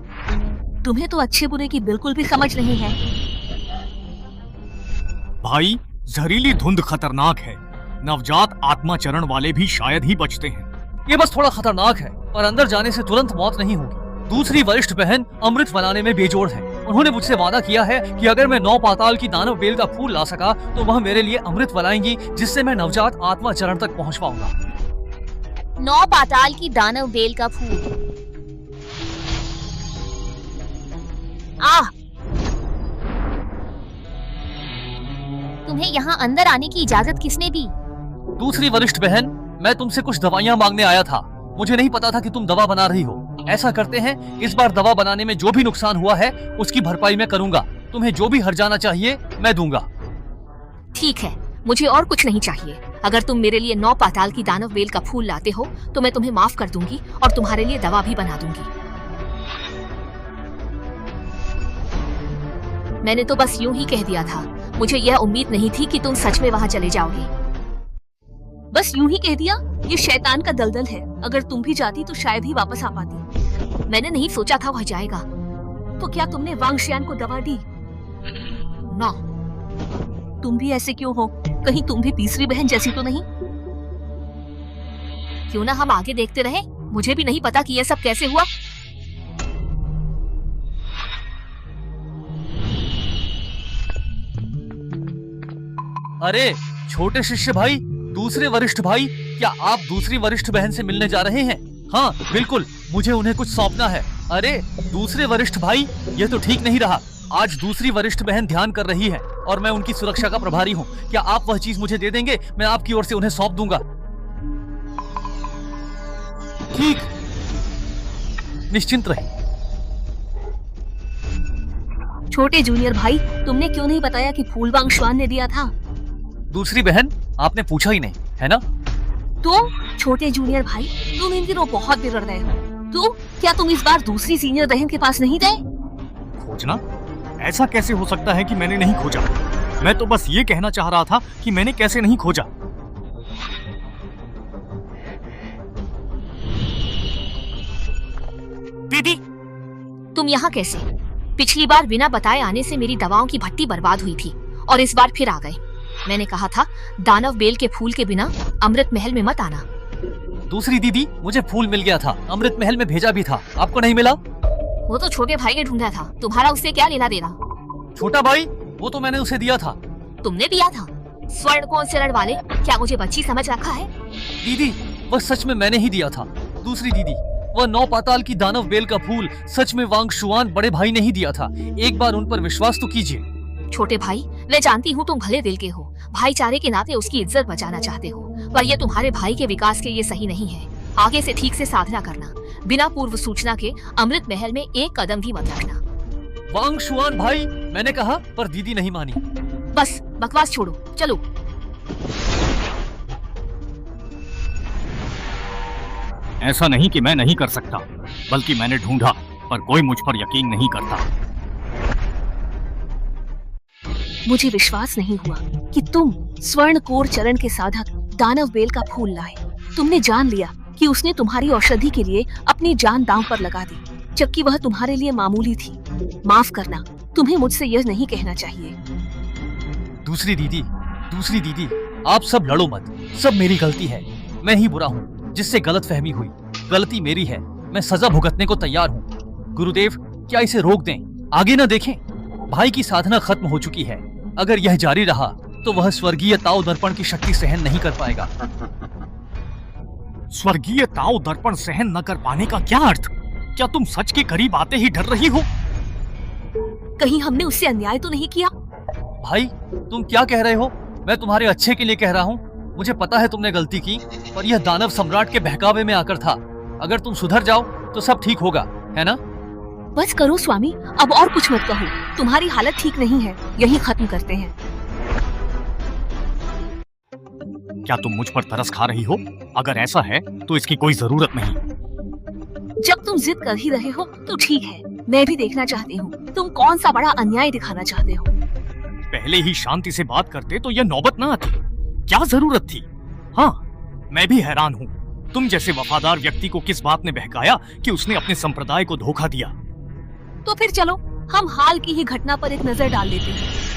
तुम्हें तो अच्छे बुरे की बिल्कुल भी समझ नहीं है। भाई, जहरीली धुंध खतरनाक है। नवजात आत्मा चरण वाले भी शायद ही बचते हैं। ये बस थोड़ा खतरनाक है, पर अंदर जाने से तुरंत मौत नहीं होगी। दूसरी वरिष्ठ बहन अमृत बनाने में बेजोड़ है। उन्होंने मुझसे वादा किया है कि अगर मैं 9 पाताल की दानव बेल का फूल ला सका तो वह मेरे लिए अमृत बनाएंगी, जिससे मैं नवजात आत्मा चरण तक पहुंच पाऊंगा। 9 पाताल की दानव बेल का फूल। आह! तुम्हें यहाँ अंदर आने की इजाजत किसने दी? दूसरी वरिष्ठ बहन, मैं तुमसे कुछ दवाइयाँ मांगने आया था। मुझे नहीं पता था कि तुम दवा बना रही हो। ऐसा करते हैं, इस बार दवा बनाने में जो भी नुकसान हुआ है उसकी भरपाई मैं करूंगा। तुम्हें जो भी हर्जाना चाहिए मैं दूंगा। ठीक है, मुझे और कुछ नहीं चाहिए। अगर तुम मेरे लिए 9 पाताल की दानव बेल का फूल लाते हो तो मैं तुम्हें माफ कर दूंगी और तुम्हारे लिए दवा भी बना दूंगी। मैंने तो बस यूं ही कह दिया था। मुझे यह उम्मीद नहीं थी कि तुम सच में वहां चले जाओगे। बस यूं ही कह दिया। ये शैतान का दलदल है। अगर तुम भी जाती तो शायद ही वापस आ पाती। मैंने नहीं सोचा था वह जाएगा। तो क्या तुमने वांग शियान को दवा दी? ना। तुम भी ऐसे क्यों हो? कहीं तुम भी तीसरी बहन जैसी तो नहीं? क्यों ना हम आगे देखते रहे? मुझे भी नहीं पता कि यह सब कैसे हुआ। अरे छोटे शिष्य भाई, दूसरे वरिष्ठ भाई, क्या आप दूसरी वरिष्ठ बहन से मिलने जा रहे हैं? हाँ बिल्कुल, मुझे उन्हें कुछ सौंपना है। अरे दूसरे वरिष्ठ भाई, ये तो ठीक नहीं रहा। आज दूसरी वरिष्ठ बहन ध्यान कर रही है और मैं उनकी सुरक्षा का प्रभारी हूँ। क्या आप वह चीज मुझे दे देंगे? मैं आपकी ओर से उन्हें सौंप दूंगा। ठीक, निश्चिंत रहे। छोटे जूनियर भाई, तुमने क्यों नहीं बताया कि फूल वांग शुआन ने दिया था? दूसरी बहन, आपने पूछा ही नहीं, है ना? तो छोटे जूनियर भाई, तुम इन दिनों बहुत बिगड़ रहे हो। तो क्या तुम इस बार दूसरी सीनियर बहन के पास नहीं गए? खोजना? ऐसा कैसे हो सकता है कि मैंने नहीं खोजा? मैं तो बस ये कहना चाह रहा था कि मैंने कैसे नहीं खोजा। दीदी, तुम यहाँ कैसे? पिछली बार बिना बताए आने से मेरी दवाओं की भट्टी बर्बाद हुई थी और इस बार फिर आ गए। मैंने कहा था दानव बेल के फूल के बिना अमृत महल में मत आना। दूसरी दीदी, मुझे फूल मिल गया था, अमृत महल में भेजा भी था। आपको नहीं मिला? वो तो छोटे भाई ने ढूंढा था, तुम्हारा उससे क्या लेना देना? छोटा भाई, वो तो मैंने उसे दिया था। तुमने दिया था? स्वर्ण कौन से रण वाले, क्या मुझे बच्ची समझ रखा है? दीदी, वह सच में मैंने ही दिया था। दूसरी दीदी, वह 9 पाताल की दानव बेल का फूल सच में वांग शुआन बड़े भाई ने ही दिया था। एक बार उन पर विश्वास तो कीजिए। छोटे भाई, मैं जानती हूँ तुम भले दिल के हो, भाईचारे के नाते उसकी इज्जत बचाना चाहते हो, पर यह तुम्हारे भाई के विकास के लिए सही नहीं है। आगे से ठीक से साधना करना, बिना पूर्व सूचना के अमृत महल में एक कदम भी मत रखना। वांग शुआन भाई, मैंने कहा, पर दीदी नहीं मानी। बस बकवास छोड़ो, चलो। ऐसा नहीं कि मैं नहीं कर सकता, बल्कि मैंने ढूंढा, पर कोई मुझ पर यकीन नहीं करता। मुझे विश्वास नहीं हुआ कि तुम स्वर्ण कोर चरण के साधक दानव बेल का फूल लाए। तुमने जान लिया कि उसने तुम्हारी औषधि के लिए अपनी जान दांव पर लगा दी, जबकि वह तुम्हारे लिए मामूली थी। माफ करना, तुम्हें मुझसे यह नहीं कहना चाहिए। दूसरी दीदी, दूसरी दीदी, आप सब लड़ो मत, सब मेरी गलती है। मैं ही बुरा हूँ जिससे गलत फहमी हुई। गलती मेरी है, मैं सजा भुगतने को तैयार हूँ। गुरुदेव, क्या इसे रोक दें, आगे न देखें? भाई की साधना खत्म हो चुकी है। अगर यह जारी रहा तो वह स्वर्गीय ताओ दर्पण की शक्ति सहन नहीं कर पाएगा। स्वर्गीय ताओ दर्पण सहन न कर पाने का क्या अर्थ? क्या तुम सच के करीब आते ही डर रही हो? कहीं हमने उससे अन्याय तो नहीं किया? भाई, तुम क्या कह रहे हो? मैं तुम्हारे अच्छे के लिए कह रहा हूँ। मुझे पता है तुमने गलती की, पर यह दानव सम्राट के बहकावे में आकर था। अगर तुम सुधर जाओ तो सब ठीक होगा, है ना? बस करो स्वामी, अब और कुछ मत कहो। तुम्हारी हालत ठीक नहीं है, यही खत्म करते हैं। क्या तुम मुझ पर तरस खा रही हो? अगर ऐसा है तो इसकी कोई जरूरत नहीं। जब तुम जिद कर ही रहे हो तो ठीक है, मैं भी देखना चाहती हूँ तुम कौन सा बड़ा अन्याय दिखाना चाहते हो। पहले ही शांति से बात करते तो यह नौबत ना आती। क्या जरूरत थी? हाँ, मैं भी हैरान हूँ। तुम जैसे वफादार व्यक्ति को किस बात ने बहकाया कि उसने अपने संप्रदाय को धोखा दिया? तो फिर चलो हम हाल की ही घटना पर एक नजर डाल लेते हैं।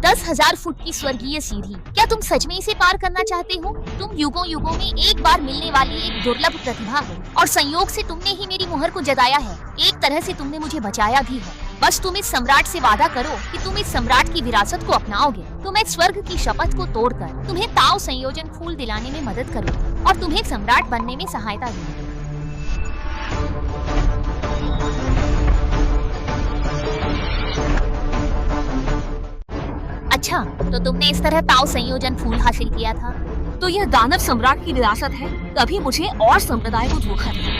दस 10,000 फुट की स्वर्गीय सीढ़ी, क्या तुम सच में इसे पार करना चाहते हो? तुम युगों युगों में एक बार मिलने वाली एक दुर्लभ प्रतिभा हो और संयोग से तुमने ही मेरी मुहर को जगाया है। एक तरह से तुमने मुझे बचाया भी है। बस तुम इस सम्राट से वादा करो कि तुम इस सम्राट की विरासत को अपनाओगे तो मैं स्वर्ग की शपथ को तोड़कर तुम्हें ताओ संयोजन फूल दिलाने में मदद करूंगी और तुम्हें सम्राट बनने में सहायता दूंगी। अच्छा, तो तुमने इस तरह ताओ संयोजन फूल हासिल किया था? तो यह दानव सम्राट की विरासत है, तभी मुझे और संप्रदाय को धोखा दिया।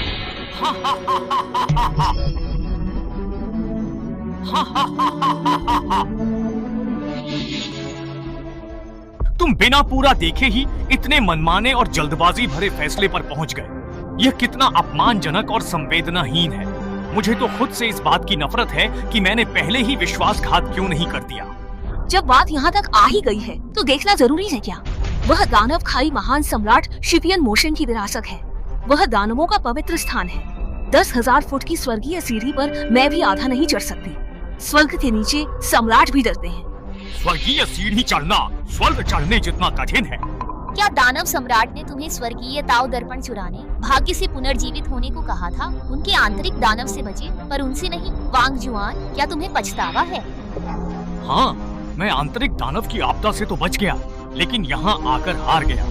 तुम बिना पूरा देखे ही इतने मनमाने और जल्दबाजी भरे फैसले पर पहुंच गए। यह कितना अपमानजनक और संवेदनाहीन है। मुझे तो खुद से इस बात की नफरत है कि मैंने पहले ही विश्वासघात क्यों नहीं कर दिया। जब बात यहाँ तक आ ही गई है तो देखना जरूरी है क्या? वह दानव खाई महान सम्राट शिपियन मोशन की विरासत है। वह दानवों का पवित्र स्थान है। 10,000 फुट की स्वर्गीय सीढ़ी पर मैं भी आधा नहीं चढ़ सकती। स्वर्ग के नीचे सम्राट भी डरते हैं। स्वर्गीय सीढ़ी चढ़ना स्वर्ग चढ़ने जितना कठिन है। क्या दानव सम्राट ने तुम्हें स्वर्गीय ताओ दर्पण चुराने, भाग्य से पुनर्जीवित होने को कहा था? उनके आंतरिक दानव से बचे, पर उनसे नहीं। वांग जुआन, क्या तुम्हें पछतावा है? हाँ, मैं आंतरिक दानव की आपदा से तो बच गया, लेकिन यहाँ आकर हार गया।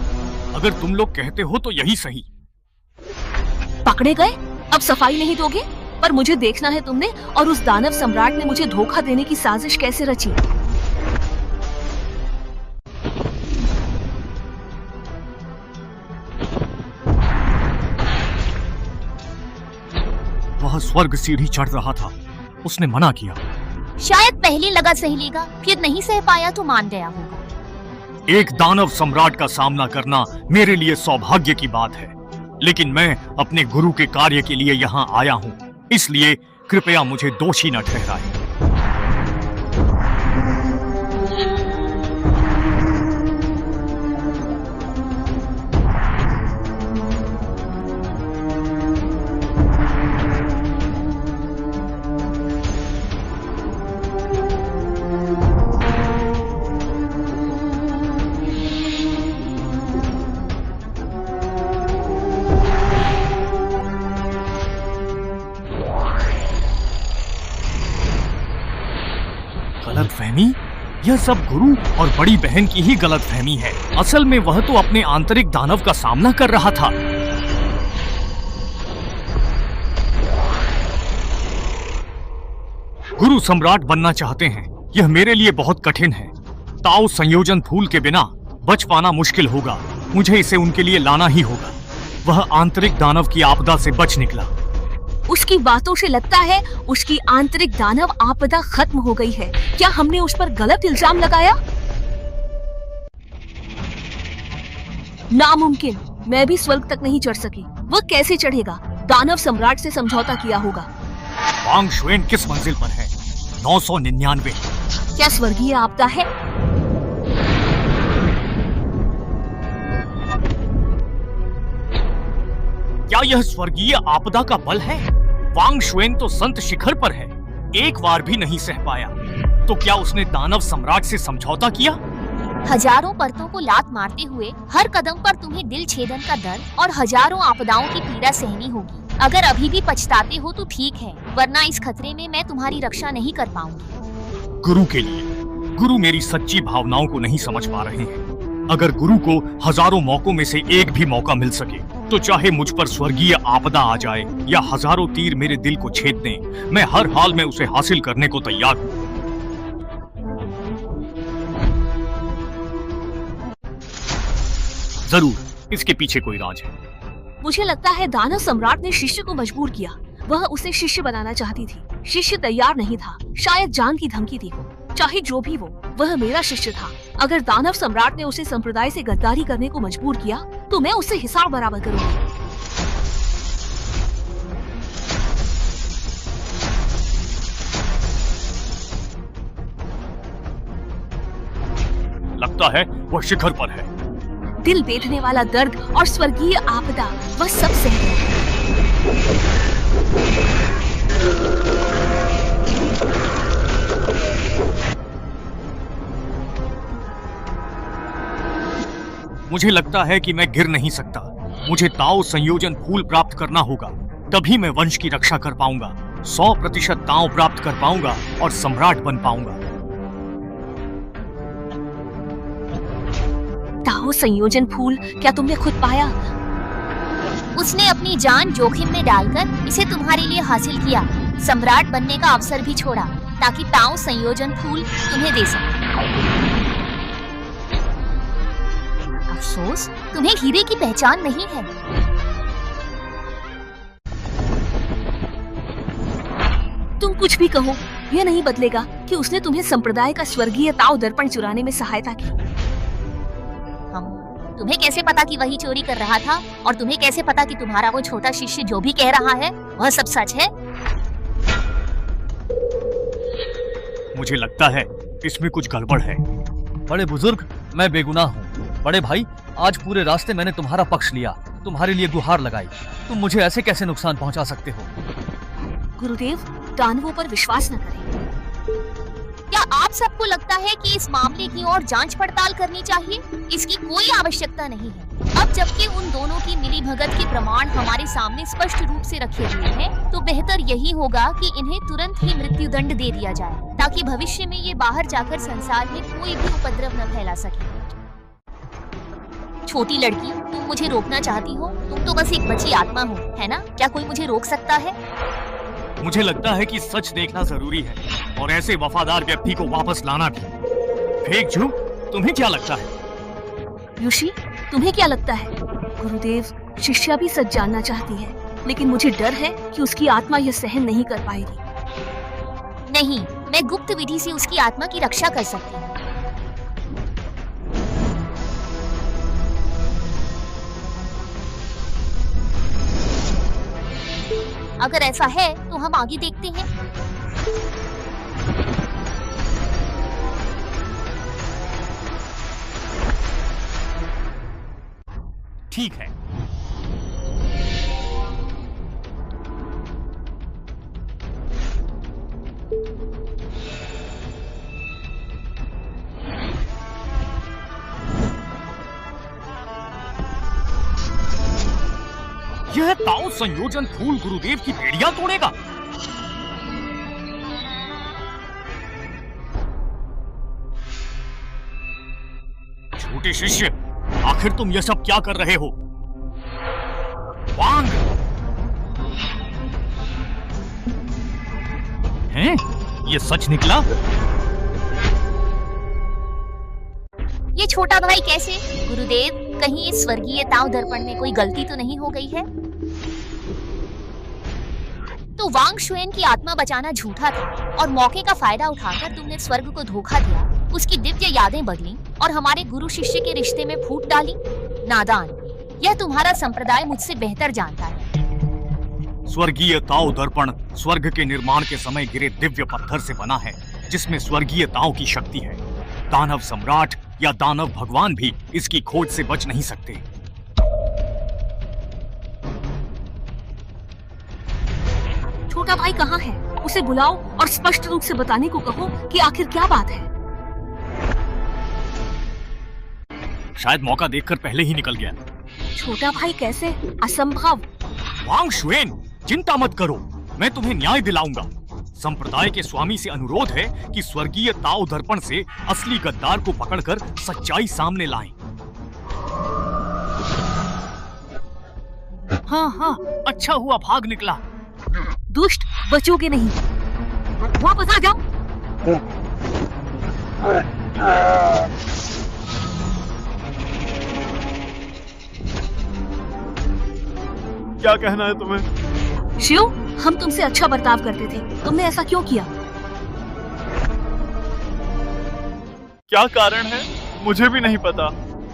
अगर तुम लोग कहते हो तो यही सही। पकड़े गए? अब सफाई नहीं दोगे? पर मुझे देखना है तुमने और उस दानव सम्राट ने मुझे धोखा देने की साजिश कैसे रची। वह स्वर्ग सीढ़ी चढ़ रहा था, उसने मना किया। शायद पहले लगा सह लेगा, फिर नहीं सह पाया तो मान गया होगा। एक दानव सम्राट का सामना करना मेरे लिए सौभाग्य की बात है, लेकिन मैं अपने गुरु के कार्य के लिए यहाँ आया हूँ, इसलिए कृपया मुझे दोषी न ठहराएं। गलतफहमी? यह सब गुरु और बड़ी बहन की ही गलतफहमी है। असल में वह तो अपने आंतरिक दानव का सामना कर रहा था। गुरु सम्राट बनना चाहते हैं, यह मेरे लिए बहुत कठिन है। ताओ संयोजन फूल के बिना बच पाना मुश्किल होगा। मुझे इसे उनके लिए लाना ही होगा। वह आंतरिक दानव की आपदा से बच निकला। उसकी बातों से लगता है उसकी आंतरिक दानव आपदा खत्म हो गई है। क्या हमने उस पर गलत इल्जाम लगाया? नामुमकिन, मैं भी स्वर्ग तक नहीं चढ़ सकी। वह कैसे चढ़ेगा? दानव सम्राट से समझौता किया होगा। वांग शुएन किस मंजिल पर है? 999। क्या स्वर्गीय आपदा है? क्या यह स्वर्गीय आपदा का बल है? वांग शुएन तो संत शिखर पर है। एक बार भी नहीं सह पाया, तो क्या उसने दानव सम्राट से समझौता किया? हजारों परतों को लात मारते हुए हर कदम पर तुम्हें दिल छेदन का दर्द और हजारों आपदाओं की पीड़ा सहनी होगी। अगर अभी भी पछताते हो तो ठीक है, वरना इस खतरे में मैं तुम्हारी रक्षा नहीं कर पाऊंगी। गुरु के लिए गुरु मेरी सच्ची भावनाओं को नहीं समझ पा रहे हैं। अगर गुरु को हजारों मौकों में से एक भी मौका मिल सके, तो चाहे मुझ पर स्वर्गीय आपदा आ जाए या हजारों तीर मेरे दिल को छेद दें, मैं हर हाल में उसे हासिल करने को तैयार हूँ। जरूर इसके पीछे कोई राज है। मुझे लगता है दानव सम्राट ने शिष्य को मजबूर किया। वह उसे शिष्य बनाना चाहती थी। शिष्य तैयार नहीं था, शायद जान की धमकी थी वो। चाहे जो भी वो, वह मेरा शिष्य था। अगर दानव सम्राट ने उसे संप्रदाय से गद्दारी करने को मजबूर किया, तो मैं उससे हिसाब बराबर करूंगी। लगता है वह शिखर पर है। दिल बेधने वाला दर्द और स्वर्गीय आपदा, वह सब सह गया। मुझे लगता है कि मैं गिर नहीं सकता। मुझे ताओ संयोजन फूल प्राप्त करना होगा, तभी मैं वंश की रक्षा कर पाऊंगा, 100% ताओ प्राप्त कर पाऊंगा और सम्राट बन पाऊंगा। ताओ संयोजन फूल क्या तुमने खुद पाया? उसने अपनी जान जोखिम में डालकर इसे तुम्हारे लिए हासिल किया। सम्राट बनने का अवसर भी छोड़ा ताकि ताओ संयोजन फूल तुम्हें दे सके। अफसोस, तुम्हें हीरे की पहचान नहीं है। तुम कुछ भी कहो, यह नहीं बदलेगा कि उसने तुम्हें संप्रदाय का स्वर्गीय ताओ दर्पण चुराने में सहायता की। तुम्हें कैसे पता कि वही चोरी कर रहा था? और तुम्हें कैसे पता कि तुम्हारा वो छोटा शिष्य जो भी कह रहा है वह सब सच है? मुझे लगता है इसमें कुछ गड़बड़ है। बड़े बुजुर्ग, मैं बेगुनाह हूँ। बड़े भाई, आज पूरे रास्ते मैंने तुम्हारा पक्ष लिया, तुम्हारे लिए गुहार लगाई। तुम मुझे ऐसे कैसे नुकसान पहुंचा सकते हो? गुरुदेव, दानवों पर विश्वास न करें। क्या आप सबको लगता है कि इस मामले की और जांच पड़ताल करनी चाहिए? इसकी कोई आवश्यकता नहीं है। अब जबकि उन दोनों की मिलीभगत के प्रमाण हमारे सामने स्पष्ट रूप से रखे हुए हैं, तो बेहतर यही होगा कि इन्हें तुरंत ही मृत्युदंड दे दिया जाए, ताकि भविष्य में ये बाहर जाकर संसार में कोई भी उपद्रव न फैला सके। छोटी लड़की, तुम मुझे रोकना चाहती हो? तुम तो बस एक बची आत्मा हो, है ना? क्या कोई मुझे रोक सकता है? मुझे लगता है कि सच देखना जरूरी है और ऐसे वफादार व्यक्ति को वापस लाना भी। फेक झूठ, तुम्हें क्या लगता है? ऋषि, तुम्हें क्या लगता है? गुरुदेव, शिष्या भी सच जानना चाहती है, लेकिन मुझे डर है कि उसकी आत्मा यह सहन नहीं कर पाएगी। नहीं, मैं गुप्त विधि से उसकी आत्मा की रक्षा कर सकती हूँ। अगर ऐसा है तो हम आगे देखते हैं। ठीक है। यह ताओ संयोजन फूल गुरुदेव की बेड़ियां तोड़ेगा। छोटे शिष्य, आखिर तुम यह सब क्या कर रहे हो? वांग! हैं? ये सच निकला? ये छोटा भाई कैसे? गुरुदेव, कहीं इस स्वर्गीय ताओ दर्पण में कोई गलती तो नहीं हो गई है? तो वांग शुएन की आत्मा बचाना झूठा था और मौके का फायदा उठाकर तुमने स्वर्ग को धोखा दिया, उसकी दिव्य यादें बदली और हमारे गुरु शिष्य के रिश्ते में फूट डाली। नादान, यह तुम्हारा संप्रदाय मुझसे बेहतर जानता है। स्वर्गीय ताओ दर्पण स्वर्ग के निर्माण के समय गिरे दिव्य पत्थर से बना है, जिसमें स्वर्गीय ताओ की शक्ति है। दानव सम्राट या दानव भगवान भी इसकी खोज से बच नहीं सकते। छोटा भाई कहाँ है? उसे बुलाओ और स्पष्ट रूप से बताने को कहो कि आखिर क्या बात है। शायद मौका देखकर पहले ही निकल गया। छोटा भाई कैसे? असंभव। वांग शुएन, चिंता मत करो, मैं तुम्हें न्याय दिलाऊंगा। संप्रदाय के स्वामी से अनुरोध है कि स्वर्गीय ताओ दर्पण से असली गद्दार को पकड़कर सच्चाई सामने लाएं। हाँ, अच्छा हुआ भाग निकला। दुष्ट, बचोगे नहीं। वापस आ जाओ। क्या कहना है तुम्हें? शिव, हम तुमसे अच्छा बर्ताव करते थे, तुमने ऐसा क्यों किया? क्या कारण है मुझे भी नहीं पता।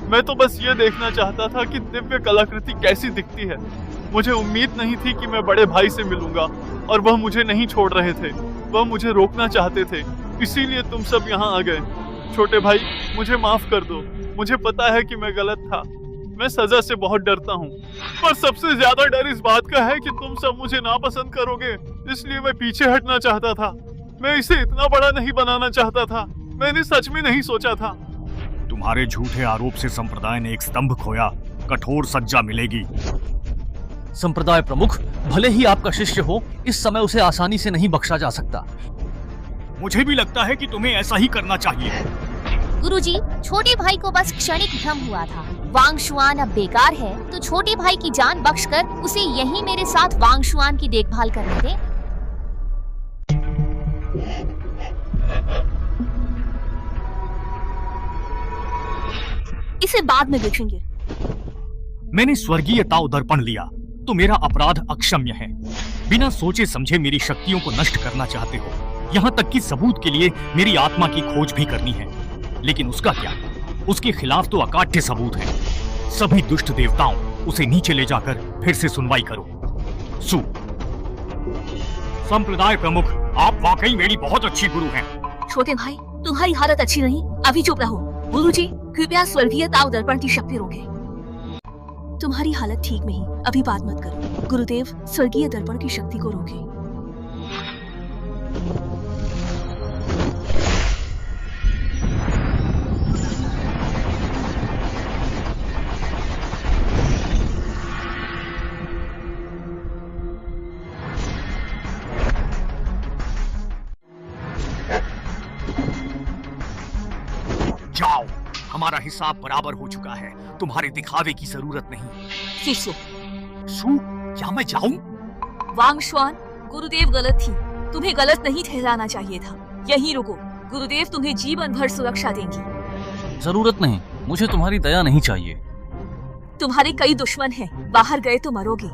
मैं तो बस ये देखना चाहता था कि दिव्य कलाकृति कैसी दिखती है। मुझे उम्मीद नहीं थी कि मैं बड़े भाई से मिलूंगा और वह मुझे नहीं छोड़ रहे थे। वह मुझे रोकना चाहते थे, इसीलिए तुम सब यहाँ आ गए। छोटे भाई, मुझे माफ कर दो। मुझे पता है कि मैं गलत था। मैं सजा से बहुत डरता हूँ, पर सबसे ज्यादा डर इस बात का है कि तुम सब मुझे नापसंद करोगे, इसलिए मैं पीछे हटना चाहता था। मैं इसे इतना बड़ा नहीं बनाना चाहता था। मैंने सच में नहीं सोचा था। तुम्हारे झूठे आरोप से संप्रदाय ने एक स्तंभ खोया, कठोर सजा मिलेगी। संप्रदाय प्रमुख, भले ही आपका शिष्य हो, इस समय उसे आसानी से नहीं बख्शा जा सकता। मुझे भी लगता है कि तुम्हें ऐसा ही करना चाहिए। गुरुजी, छोटे भाई को बस क्षणिक भ्रम हुआ था। वांग शुआन अब बेकार है, तो छोटे भाई की जान बख्शकर उसे यहीं मेरे साथ वांग शुआन की देखभाल करने दे। इसे बाद में देखेंगे। मैंने स्वर्गीय ताओ दर्पण लिया तो मेरा अपराध अक्षम्य है। बिना सोचे समझे मेरी शक्तियों को नष्ट करना चाहते हो, यहाँ तक कि सबूत के लिए मेरी आत्मा की खोज भी करनी है। लेकिन उसका क्या? उसके खिलाफ तो अकाट्य सबूत है। सभी दुष्ट देवताओं, उसे नीचे ले जाकर फिर से सुनवाई करो। सु संप्रदाय प्रमुख, आप वाकई मेरी बहुत अच्छी गुरु हैं। छोटे भाई, तुम्हारी हालत अच्छी नहीं, अभी चुप रहो। गुरुजी, कृपया स्वर्गीय ताओ दर्पण की शक्ति रोकें। तुम्हारी हालत ठीक नहीं, अभी बात मत करो। गुरुदेव, स्वर्गीय दर्पण की शक्ति को रोकें। जाओ, हमारा हिसाब बराबर हो चुका है। तुम्हारे दिखावे की जरूरत नहीं। शिशु, सु, क्या मैं जाऊं? वांग शुआन, गुरुदेव गलत थी। तुम्हें गलत नहीं ठहराना चाहिए था। यहीं रुको, गुरुदेव तुम्हें जीवन भर सुरक्षा देंगी। जरूरत नहीं, मुझे तुम्हारी दया नहीं चाहिए। तुम्हारे कई दुश्मन हैं, बाहर गए तो मरोगे।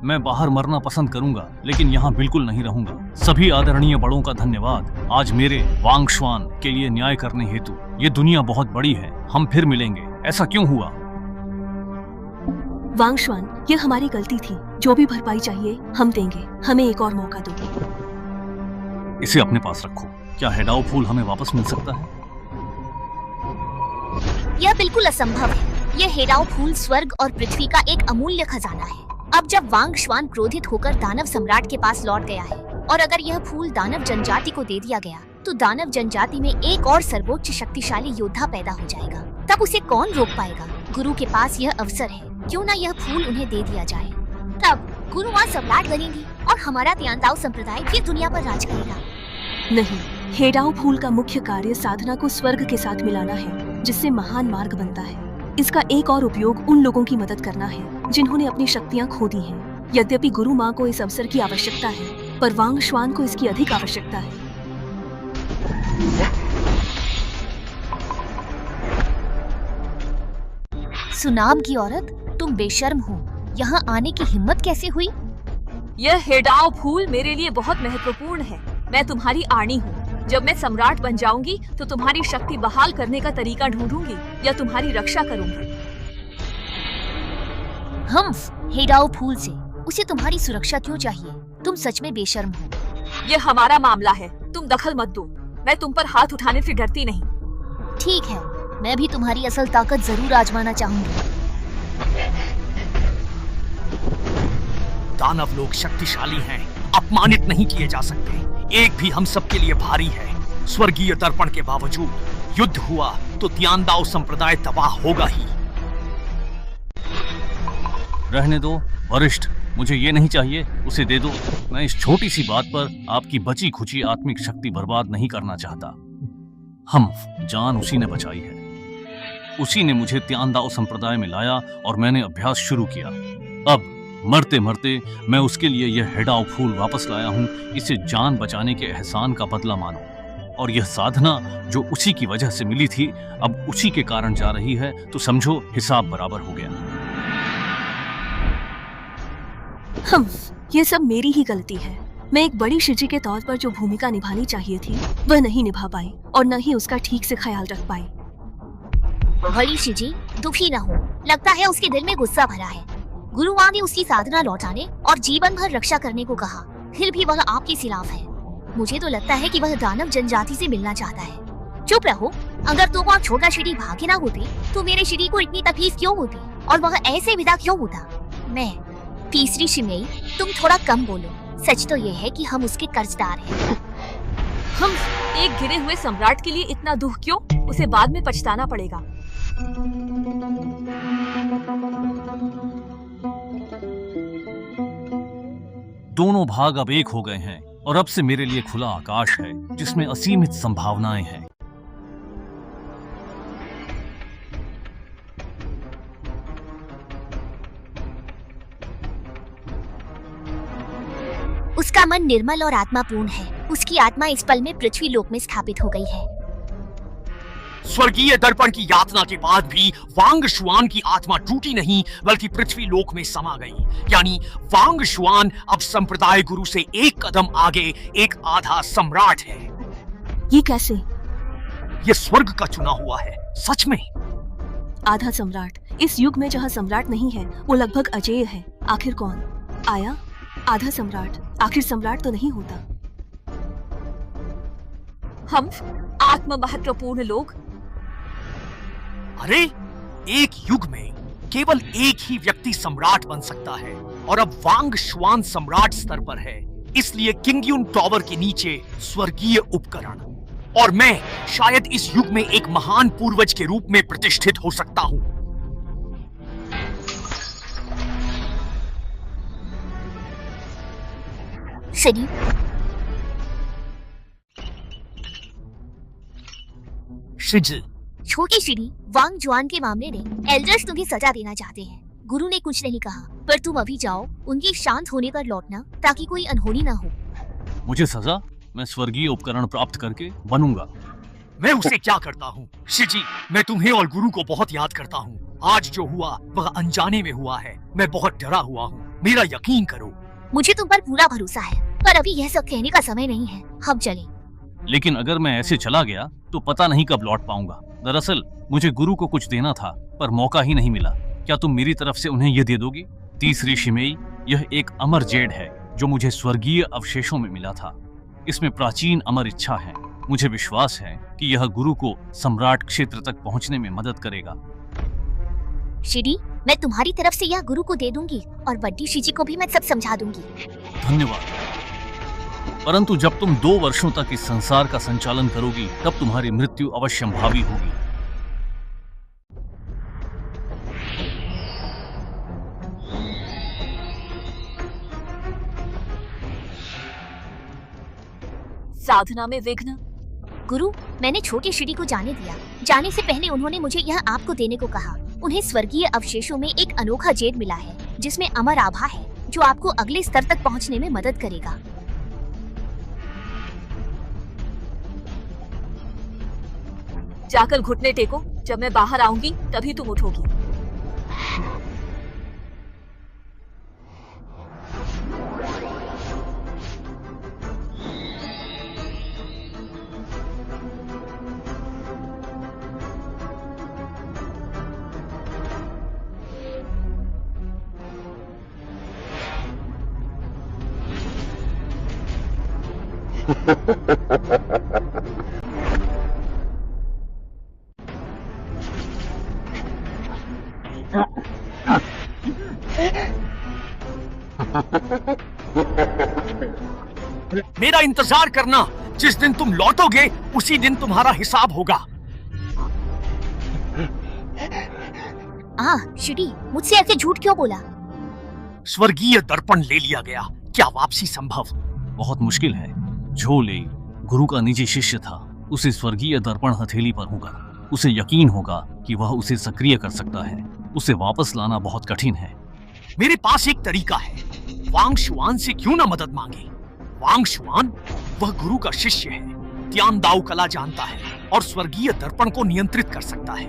मैं बाहर मरना पसंद करूंगा, लेकिन यहाँ बिल्कुल नहीं रहूंगा। सभी आदरणीय बड़ों का धन्यवाद, आज मेरे वांग शुआन के लिए न्याय करने हेतु। ये दुनिया बहुत बड़ी है, हम फिर मिलेंगे। ऐसा क्यों हुआ? वांग शुआन, ये हमारी गलती थी। जो भी भरपाई चाहिए हम देंगे। हमें एक और मौका दो। इसे अपने पास रखो। क्या हेडाओ फूल हमें वापस मिल सकता है? यह बिल्कुल असंभव है। यह हेडाओ फूल स्वर्ग और पृथ्वी का एक अमूल्य खजाना है। अब जब वांग शुआन क्रोधित होकर दानव सम्राट के पास लौट गया है, और अगर यह फूल दानव जनजाति को दे दिया गया, तो दानव जनजाति में एक और सर्वोच्च शक्तिशाली योद्धा पैदा हो जाएगा। तब उसे कौन रोक पाएगा? गुरु के पास यह अवसर है, क्यों ना यह फूल उन्हें दे दिया जाए। तब गुरु वहाँ सम्राट बनेंगी और हमारा तियानताओ संप्रदाय फिर दुनिया पर राज करेगा। नहीं, हेडाओ फूल का मुख्य कार्य साधना को स्वर्ग के साथ मिलाना है, जिससे महान मार्ग बनता है। इसका एक और उपयोग उन लोगों की मदद करना है जिन्होंने अपनी शक्तियाँ खो दी हैं। यद्यपि गुरु माँ को इस अवसर की आवश्यकता है, पर वांग शुआन को इसकी अधिक आवश्यकता है। सुनाम की औरत, तुम बेशर्म हो। यहाँ आने की हिम्मत कैसे हुई? यह हेडाओ फूल मेरे लिए बहुत महत्वपूर्ण है। मैं तुम्हारी आनी हूँ। जब मैं सम्राट बन जाऊंगी तो तुम्हारी शक्ति बहाल करने का तरीका ढूंढूंगी या तुम्हारी रक्षा करूंगी। हम हेडाओ फूल से, उसे तुम्हारी सुरक्षा क्यों चाहिए? तुम सच में बेशर्म हो। यह हमारा मामला है, तुम दखल मत दो। मैं तुम पर हाथ उठाने से डरती नहीं। ठीक है, मैं भी तुम्हारी असल ताकत जरूर आजमाना चाहूंगी। दानव लोग शक्तिशाली हैं, अपमानित नहीं किए जा सकते। एक भी हम सबके लिए भारी है। स्वर्गीय दर्पण के बावजूद युद्ध हुआ तो तियांदाओ संप्रदाय तबाह होगा ही। रहने दो वरिष्ठ, मुझे ये नहीं चाहिए, उसे दे दो। मैं इस छोटी सी बात पर आपकी बची खुची आत्मिक शक्ति बर्बाद नहीं करना चाहता। हम जान उसी ने बचाई है, उसी ने मुझे तियांदाओ संप्रदाय में लाया और मैंने अभ्यास शुरू किया। अब मरते मरते मैं उसके लिए यह हेडाओ फूल वापस लाया हूँ। इसे जान बचाने के एहसान का बदला मानो। और यह साधना जो उसी की वजह से मिली थी अब उसी के कारण जा रही है, तो समझो हिसाब बराबर हो गया। ये सब मेरी ही गलती है। मैं एक बड़ी शिजी के तौर पर जो भूमिका निभानी चाहिए थी वह नहीं निभा पाई और न ही उसका ठीक से ख्याल रख पाई। बड़ी शिजी दुखी न हो, लगता है उसके दिल में गुस्सा भरा है। गुरु माँ ने उसकी साधना लौटाने और जीवन भर रक्षा करने को कहा, फिर भी वह आपके खिलाफ है। मुझे तो लगता है कि वह दानव जनजाति से मिलना चाहता है। चुप रहो, अगर तुम और छोटा शिरी भागे ना होते तो मेरे शिरी को इतनी तकलीफ क्यों होती और वह ऐसे विदा क्यों होता। मैं तीसरी शिमेई, तुम थोड़ा कम बोलो। सच तो ये है कि हम उसके कर्जदार हैं। हम एक गिरे हुए सम्राट के लिए इतना दुख क्यों? उसे बाद में पछताना पड़ेगा। दोनों भाग अब एक हो गए हैं और अब से मेरे लिए खुला आकाश है जिसमें असीमित संभावनाएं हैं। उसका मन निर्मल और आत्मापूर्ण है। उसकी आत्मा इस पल में पृथ्वी लोक में स्थापित हो गई है। स्वर्गीय दर्पण की यातना के बाद भी वांग शुआन की आत्मा टूटी नहीं बल्कि पृथ्वी लोक में समा गई। यानी वांग शुआन अब संप्रदाय गुरु से एक कदम आगे एक आधा सम्राट है। ये कैसे? ये स्वर्ग का चुना हुआ है, सच में। आधा सम्राट? इस युग में जहाँ सम्राट नहीं है वो लगभग अजेय है। आखिर कौन आया? आधा सम्राट? आखिर सम्राट तो नहीं होता। हम आत्म महत्वपूर्ण लोग। अरे एक युग में केवल एक ही व्यक्ति सम्राट बन सकता है और अब वांग शुआन सम्राट स्तर पर है। इसलिए किंगयुन टॉवर के नीचे स्वर्गीय उपकरण और मैं शायद इस युग में एक महान पूर्वज के रूप में प्रतिष्ठित हो सकता हूं। शिरी, शिजी, छोटी शिरी, वांग जुआन के मामले में एल्डर्स तुम्हें सजा देना चाहते हैं। गुरु ने कुछ नहीं कहा, पर तुम अभी जाओ, उनकी शांत होने पर लौटना ताकि कोई अनहोनी ना हो। मुझे सजा? मैं स्वर्गीय उपकरण प्राप्त करके बनूंगा। मैं उसे क्या करता हूँ? शिजी, मैं तुम्हें और गुरु को बहुत याद करता हूँ। आज जो हुआ वह अनजाने में हुआ है। मैं बहुत डरा हुआ हूँ, मेरा यकीन करो। मुझे तुम पर पूरा भरोसा है, पर अभी यह सब कहने का समय नहीं है। हम चलें। लेकिन अगर मैं ऐसे चला गया तो पता नहीं कब लौट पाऊंगा। दरअसल मुझे गुरु को कुछ देना था पर मौका ही नहीं मिला। क्या तुम मेरी तरफ से उन्हें यह दे दोगी? तीसरी शिमेई, यह एक अमर जेड है जो मुझे स्वर्गीय अवशेषों में मिला था। इसमें प्राचीन अमर इच्छा है। मुझे विश्वास है कि यह गुरु को सम्राट क्षेत्र तक पहुंचने में मदद करेगा। शिरी, मैं तुम्हारी तरफ से यह गुरु को दे दूंगी और बड्डी शिजी को भी मैं सब समझा दूंगी। धन्यवाद। परंतु जब तुम 2 वर्षों तक इस संसार का संचालन करोगी तब तुम्हारी मृत्यु अवश्यंभावी होगी। साधना में विघ्न। गुरु, मैंने छोटी शिरी को जाने दिया। जाने से पहले उन्होंने मुझे यह आपको देने को कहा। उन्हें स्वर्गीय अवशेषों में एक अनोखा जेड मिला है जिसमें अमर आभा है जो आपको अगले स्तर तक पहुंचने में मदद करेगा। जाकर घुटने टेको, जब मैं बाहर आऊंगी तभी तुम उठोगी। मेरा इंतजार करना, जिस दिन तुम लौटोगे उसी दिन तुम्हारा हिसाब होगा। शिडी, मुझसे ऐसे झूठ क्यों बोला? स्वर्गीय दर्पण ले लिया गया, क्या वापसी संभव? बहुत मुश्किल है। झोले गुरु का निजी शिष्य था। उसे स्वर्गीय दर्पण हथेली पर होगा। उसे यकीन होगा कि वह उसे सक्रिय कर सकता है। उसे वापस लाना बहुत कठिन है। मेरे पास एक तरीका है। वांग शुआन से क्यों ना मदद मांगे? वांग शुआन वह गुरु का शिष्य है, त्यान दाओ कला जानता है और स्वर्गीय दर्पण को नियंत्रित कर सकता है।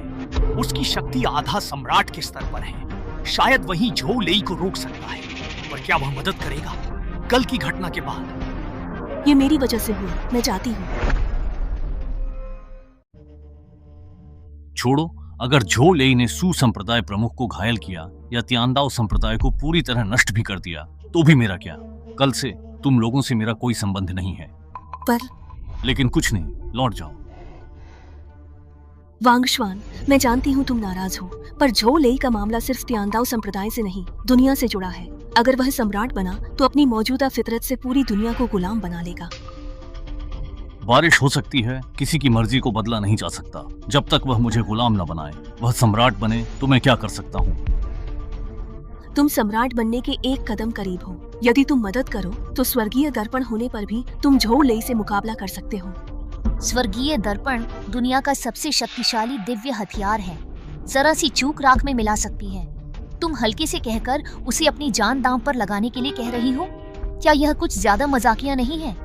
उसकी शक्ति आधा सम्राट के स्तर पर है। शायद वही झो लेई को रोक सकता है, पर क्या वह मदद करेगा? कल की घटना के बाद ये मेरी वजह से हुआ, मैं चाहती हूँ। छोड़ो, अगर झो लेई ने सू संप्रदाय प्रमुख को घायल किया या त्यानदाओ संप्रदाय को पूरी तरह नष्ट भी कर दिया तो भी मेरा क्या? कल से तुम लोगों से मेरा कोई संबंध नहीं है। लेकिन कुछ नहीं, लौट जाओ। वांग शुआन, मैं जानती हूँ तुम नाराज हो, पर झो लेई का मामला सिर्फ त्यानदाओ संप्रदाय से नहीं, दुनिया से जुड़ा है। अगर वह सम्राट बना तो अपनी मौजूदा फितरत से पूरी दुनिया को गुलाम बना लेगा। बारिश हो सकती है, किसी की मर्जी को बदला नहीं जा सकता। जब तक वह मुझे गुलाम न बनाए, वह सम्राट बने तो मैं क्या कर सकता हूँ? तुम सम्राट बनने के एक कदम करीब हो। यदि तुम मदद करो तो स्वर्गीय दर्पण होने पर भी तुम झो लेई से मुकाबला कर सकते हो। स्वर्गीय दर्पण दुनिया का सबसे शक्तिशाली दिव्य हथियार है। जरा सी चूक राख में मिला सकती है। तुम हल्के से कहकर उसे अपनी जान दांव पर लगाने के लिए कह रही हो? क्या यह कुछ ज्यादा मजाकिया नहीं है?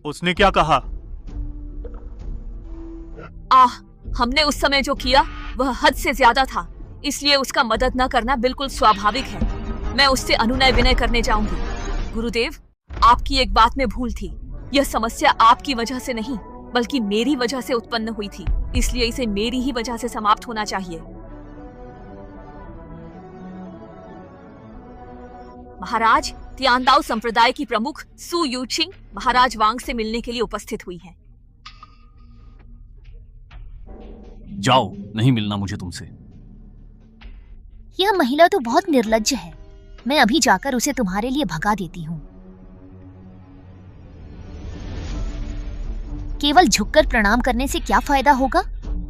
उसने क्या कहा? हमने उस समय जो किया वह हद से ज्यादा था, इसलिए उसका मदद न करना बिल्कुल स्वाभाविक है। मैं उससे अनुनय विनय करने जाऊंगी। गुरुदेव, आपकी एक बात में भूल थी। यह समस्या आपकी वजह से नहीं बल्कि मेरी वजह से उत्पन्न हुई थी, इसलिए इसे मेरी ही वजह से समाप्त होना चाहिए। महाराज, त्यानदाओ संप्रदाय की प्रमुख सू यूचिंग महाराज वांग से मिलने के लिए उपस्थित हुई है। जाओ, नहीं मिलना मुझे तुमसे। यह महिला तो बहुत निर्लज्ज है। मैं अभी जाकर उसे तुम्हारे लिए भगा देती हूँ। केवल झुककर प्रणाम करने से क्या फायदा होगा?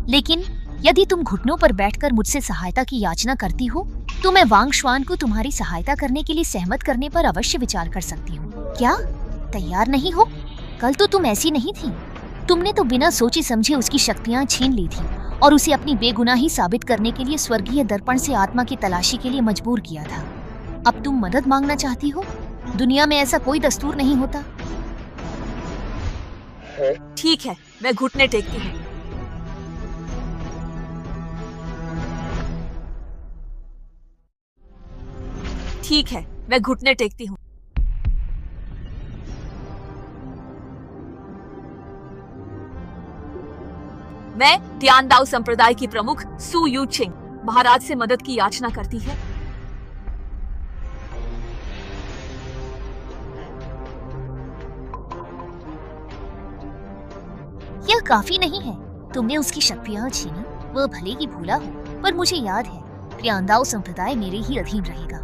लेकिन यदि तुम घुटनों पर बैठकर मुझसे सहायता की याचना करती हो तो मैं वांग शुआन को तुम्हारी सहायता करने के लिए सहमत करने पर अवश्य विचार कर सकती हूँ। क्या तैयार नहीं हो? कल तो तुम ऐसी नहीं थी। तुमने तो बिना सोचे समझे उसकी शक्तियाँ छीन ली थी और उसे अपनी बेगुनाही साबित करने के लिए स्वर्गीय दर्पण से आत्मा की तलाशी के लिए मजबूर किया था। अब तुम मदद मांगना चाहती हो? दुनिया में ऐसा कोई दस्तूर नहीं होता। ठीक है, मैं घुटने टेकती हूँ। ठीक है, मैं घुटने टेकती हूँ। मैं त्यानदाओ संप्रदाय की प्रमुख सू यूचिंग महाराज से मदद की याचना करती है। यह काफी नहीं है। तुमने उसकी शक्तियाँ छीनी, वह भले ही भूला हो, पर मुझे याद है त्यानदाओ संप्रदाय मेरे ही अधीन रहेगा।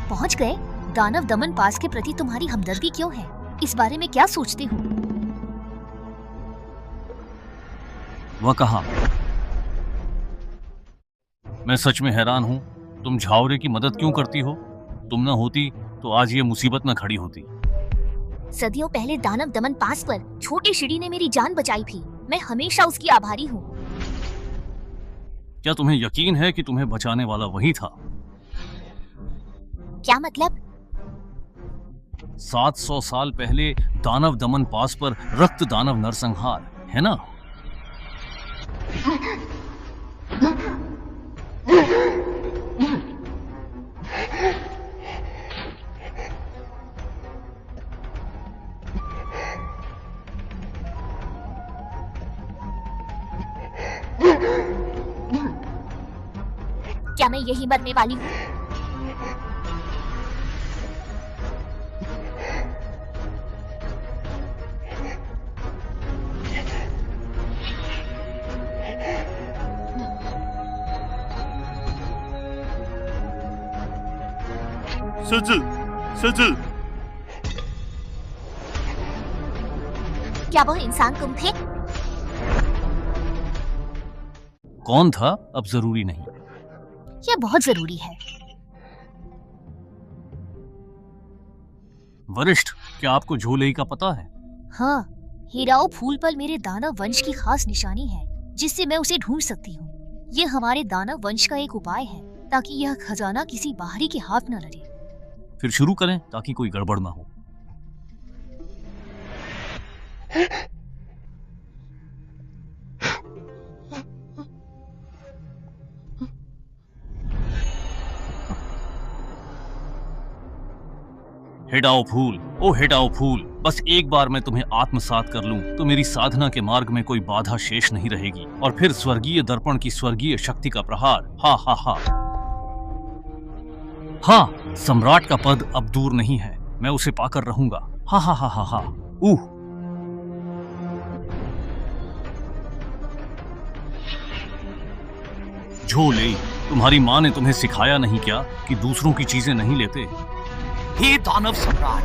पहुंच गए? दानव दमन पास के प्रति तुम्हारी हमदर्दी क्यों है? इस बारे में क्या सोचते हो? वह कहा, मैं सच में हैरान हूँ। तुम झावरे की मदद क्यों करती हो? तुम न होती तो आज ये मुसीबत न खड़ी होती। सदियों पहले दानव दमन पास पर छोटे शिडी ने मेरी जान बचाई थी। मैं हमेशा उसकी आभारी हूँ। क्या तुम्हें यकीन है कि तुम्हें बचाने वाला वही था? क्या मतलब? 700 साल पहले दानव दमन पास पर रक्त दानव नरसंहार, है ना? क्या मैं यही मरने वाली हूँ? क्या वह इंसान तुम थे? कौन था अब जरूरी नहीं। यह बहुत जरूरी है। वरिष्ठ, क्या आपको झोलेई का पता है? हाँ, हीराओ फूल पर मेरे दानव वंश की खास निशानी है, जिससे मैं उसे ढूंढ सकती हूँ। ये हमारे दानव वंश का एक उपाय है, ताकि यह खजाना किसी बाहरी के हाथ न लगे। फिर शुरू करें ताकि कोई गड़बड़ ना हो। हेडाओ फूल, ओ हेडाओ फूल, बस एक बार मैं तुम्हें आत्मसात कर लूं तो मेरी साधना के मार्ग में कोई बाधा शेष नहीं रहेगी और फिर स्वर्गीय दर्पण की स्वर्गीय शक्ति का प्रहार। हा हा हा। हाँ, सम्राट का पद अब दूर नहीं है, मैं उसे पाकर रहूंगा। हा हा हा हा हा। झोलेई, तुम्हारी माँ ने तुम्हें सिखाया नहीं क्या कि दूसरों की चीजें नहीं लेते? हे दानव सम्राट,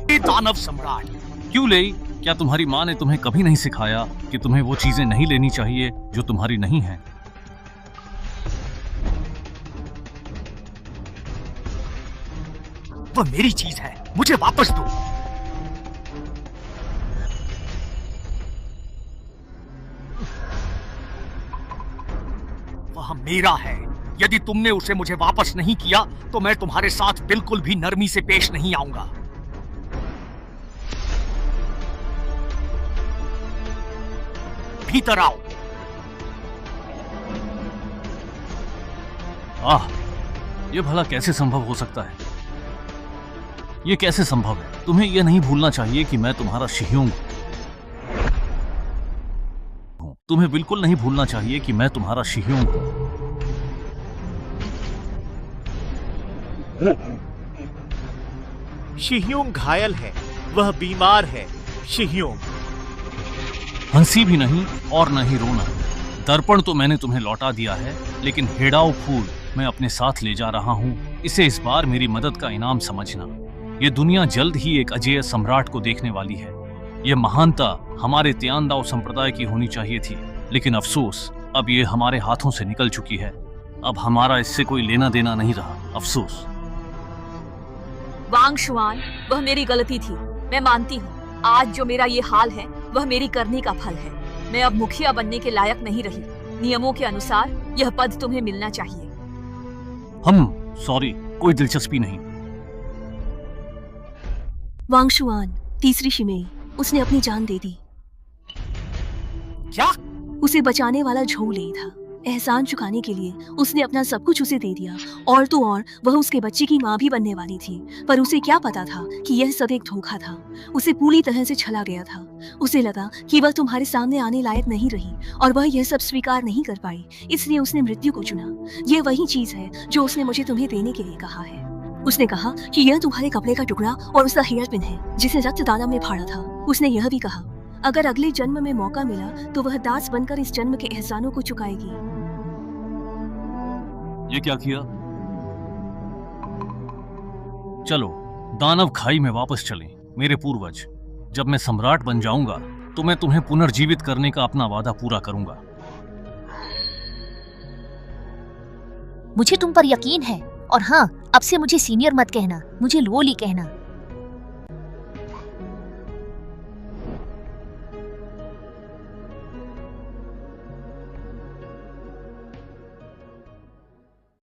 हे दानव सम्राट, क्यों लेई? क्या तुम्हारी माँ ने तुम्हें कभी नहीं सिखाया कि तुम्हें वो चीजें नहीं लेनी चाहिए जो तुम्हारी नहीं है? वह मेरी चीज है, मुझे वापस दो। वह मेरा है। यदि तुमने उसे मुझे वापस नहीं किया तो मैं तुम्हारे साथ बिल्कुल भी नरमी से पेश नहीं आऊंगा। भीतर आओ। ये भला कैसे संभव हो सकता है? ये कैसे संभव है? तुम्हें यह नहीं भूलना चाहिए कि मैं तुम्हारा शिह्योंग हूं। तुम्हें बिल्कुल नहीं भूलना चाहिए कि मैं तुम्हारा शिह्योंग हूं। शिह्योंग घायल है, वह बीमार है। शिह्योंग हंसी भी नहीं और न ही रोना। दर्पण तो मैंने तुम्हें लौटा दिया है, लेकिन हेडाओ फूल मैं अपने साथ ले जा रहा हूं। इसे इस बार मेरी मदद का इनाम समझना। ये दुनिया जल्द ही एक अजेय सम्राट को देखने वाली है। ये महानता हमारे तियांदाओ संप्रदाय की होनी चाहिए थी, लेकिन अफसोस अब ये हमारे हाथों से निकल चुकी है। अब हमारा इससे कोई लेना देना नहीं रहा। अफसोस। वांग शुआन, वह मेरी गलती थी, मैं मानती हूँ। आज जो मेरा ये हाल है वह मेरी करनी का फल है। मैं अब मुखिया बनने के लायक नहीं रही। नियमों के अनुसार यह पद तुम्हें मिलना चाहिए। सॉरी, कोई दिलचस्पी नहीं। वांग शुआन, तीसरी शिमेई, उसने अपनी जान दे दी। क्या? उसे बचाने वाला झोलेई था। एहसान चुकाने के लिए उसने अपना सब कुछ उसे दे दिया, और तो और वह उसके बच्चे की माँ भी बनने वाली थी। पर उसे क्या पता था कि यह सब एक धोखा था। उसे पूरी तरह से छला गया था। उसे लगा कि वह तुम्हारे सामने आने लायक नहीं रही और वह यह सब स्वीकार नहीं कर पाई, इसलिए उसने मृत्यु को चुना। यह वही चीज है जो उसने मुझे तुम्हें देने के लिए कहा है। उसने कहा कि यह तुम्हारे कपड़े का टुकड़ा और उसका हेयर पिन है जिसे रक्तदान में फाड़ा था। उसने यह भी कहा, अगर अगले जन्म में मौका मिला तो वह दास बनकर इस जन्म के एहसानों को चुकाएगी। ये क्या किया? चलो दानव खाई में वापस चलें। मेरे पूर्वज, जब मैं सम्राट बन जाऊंगा तो मैं तुम्हें पुनर्जीवित करने का अपना वादा पूरा करूंगा। मुझे तुम पर यकीन है। और हाँ, अब से मुझे सीनियर मत कहना, मुझे लोली कहना।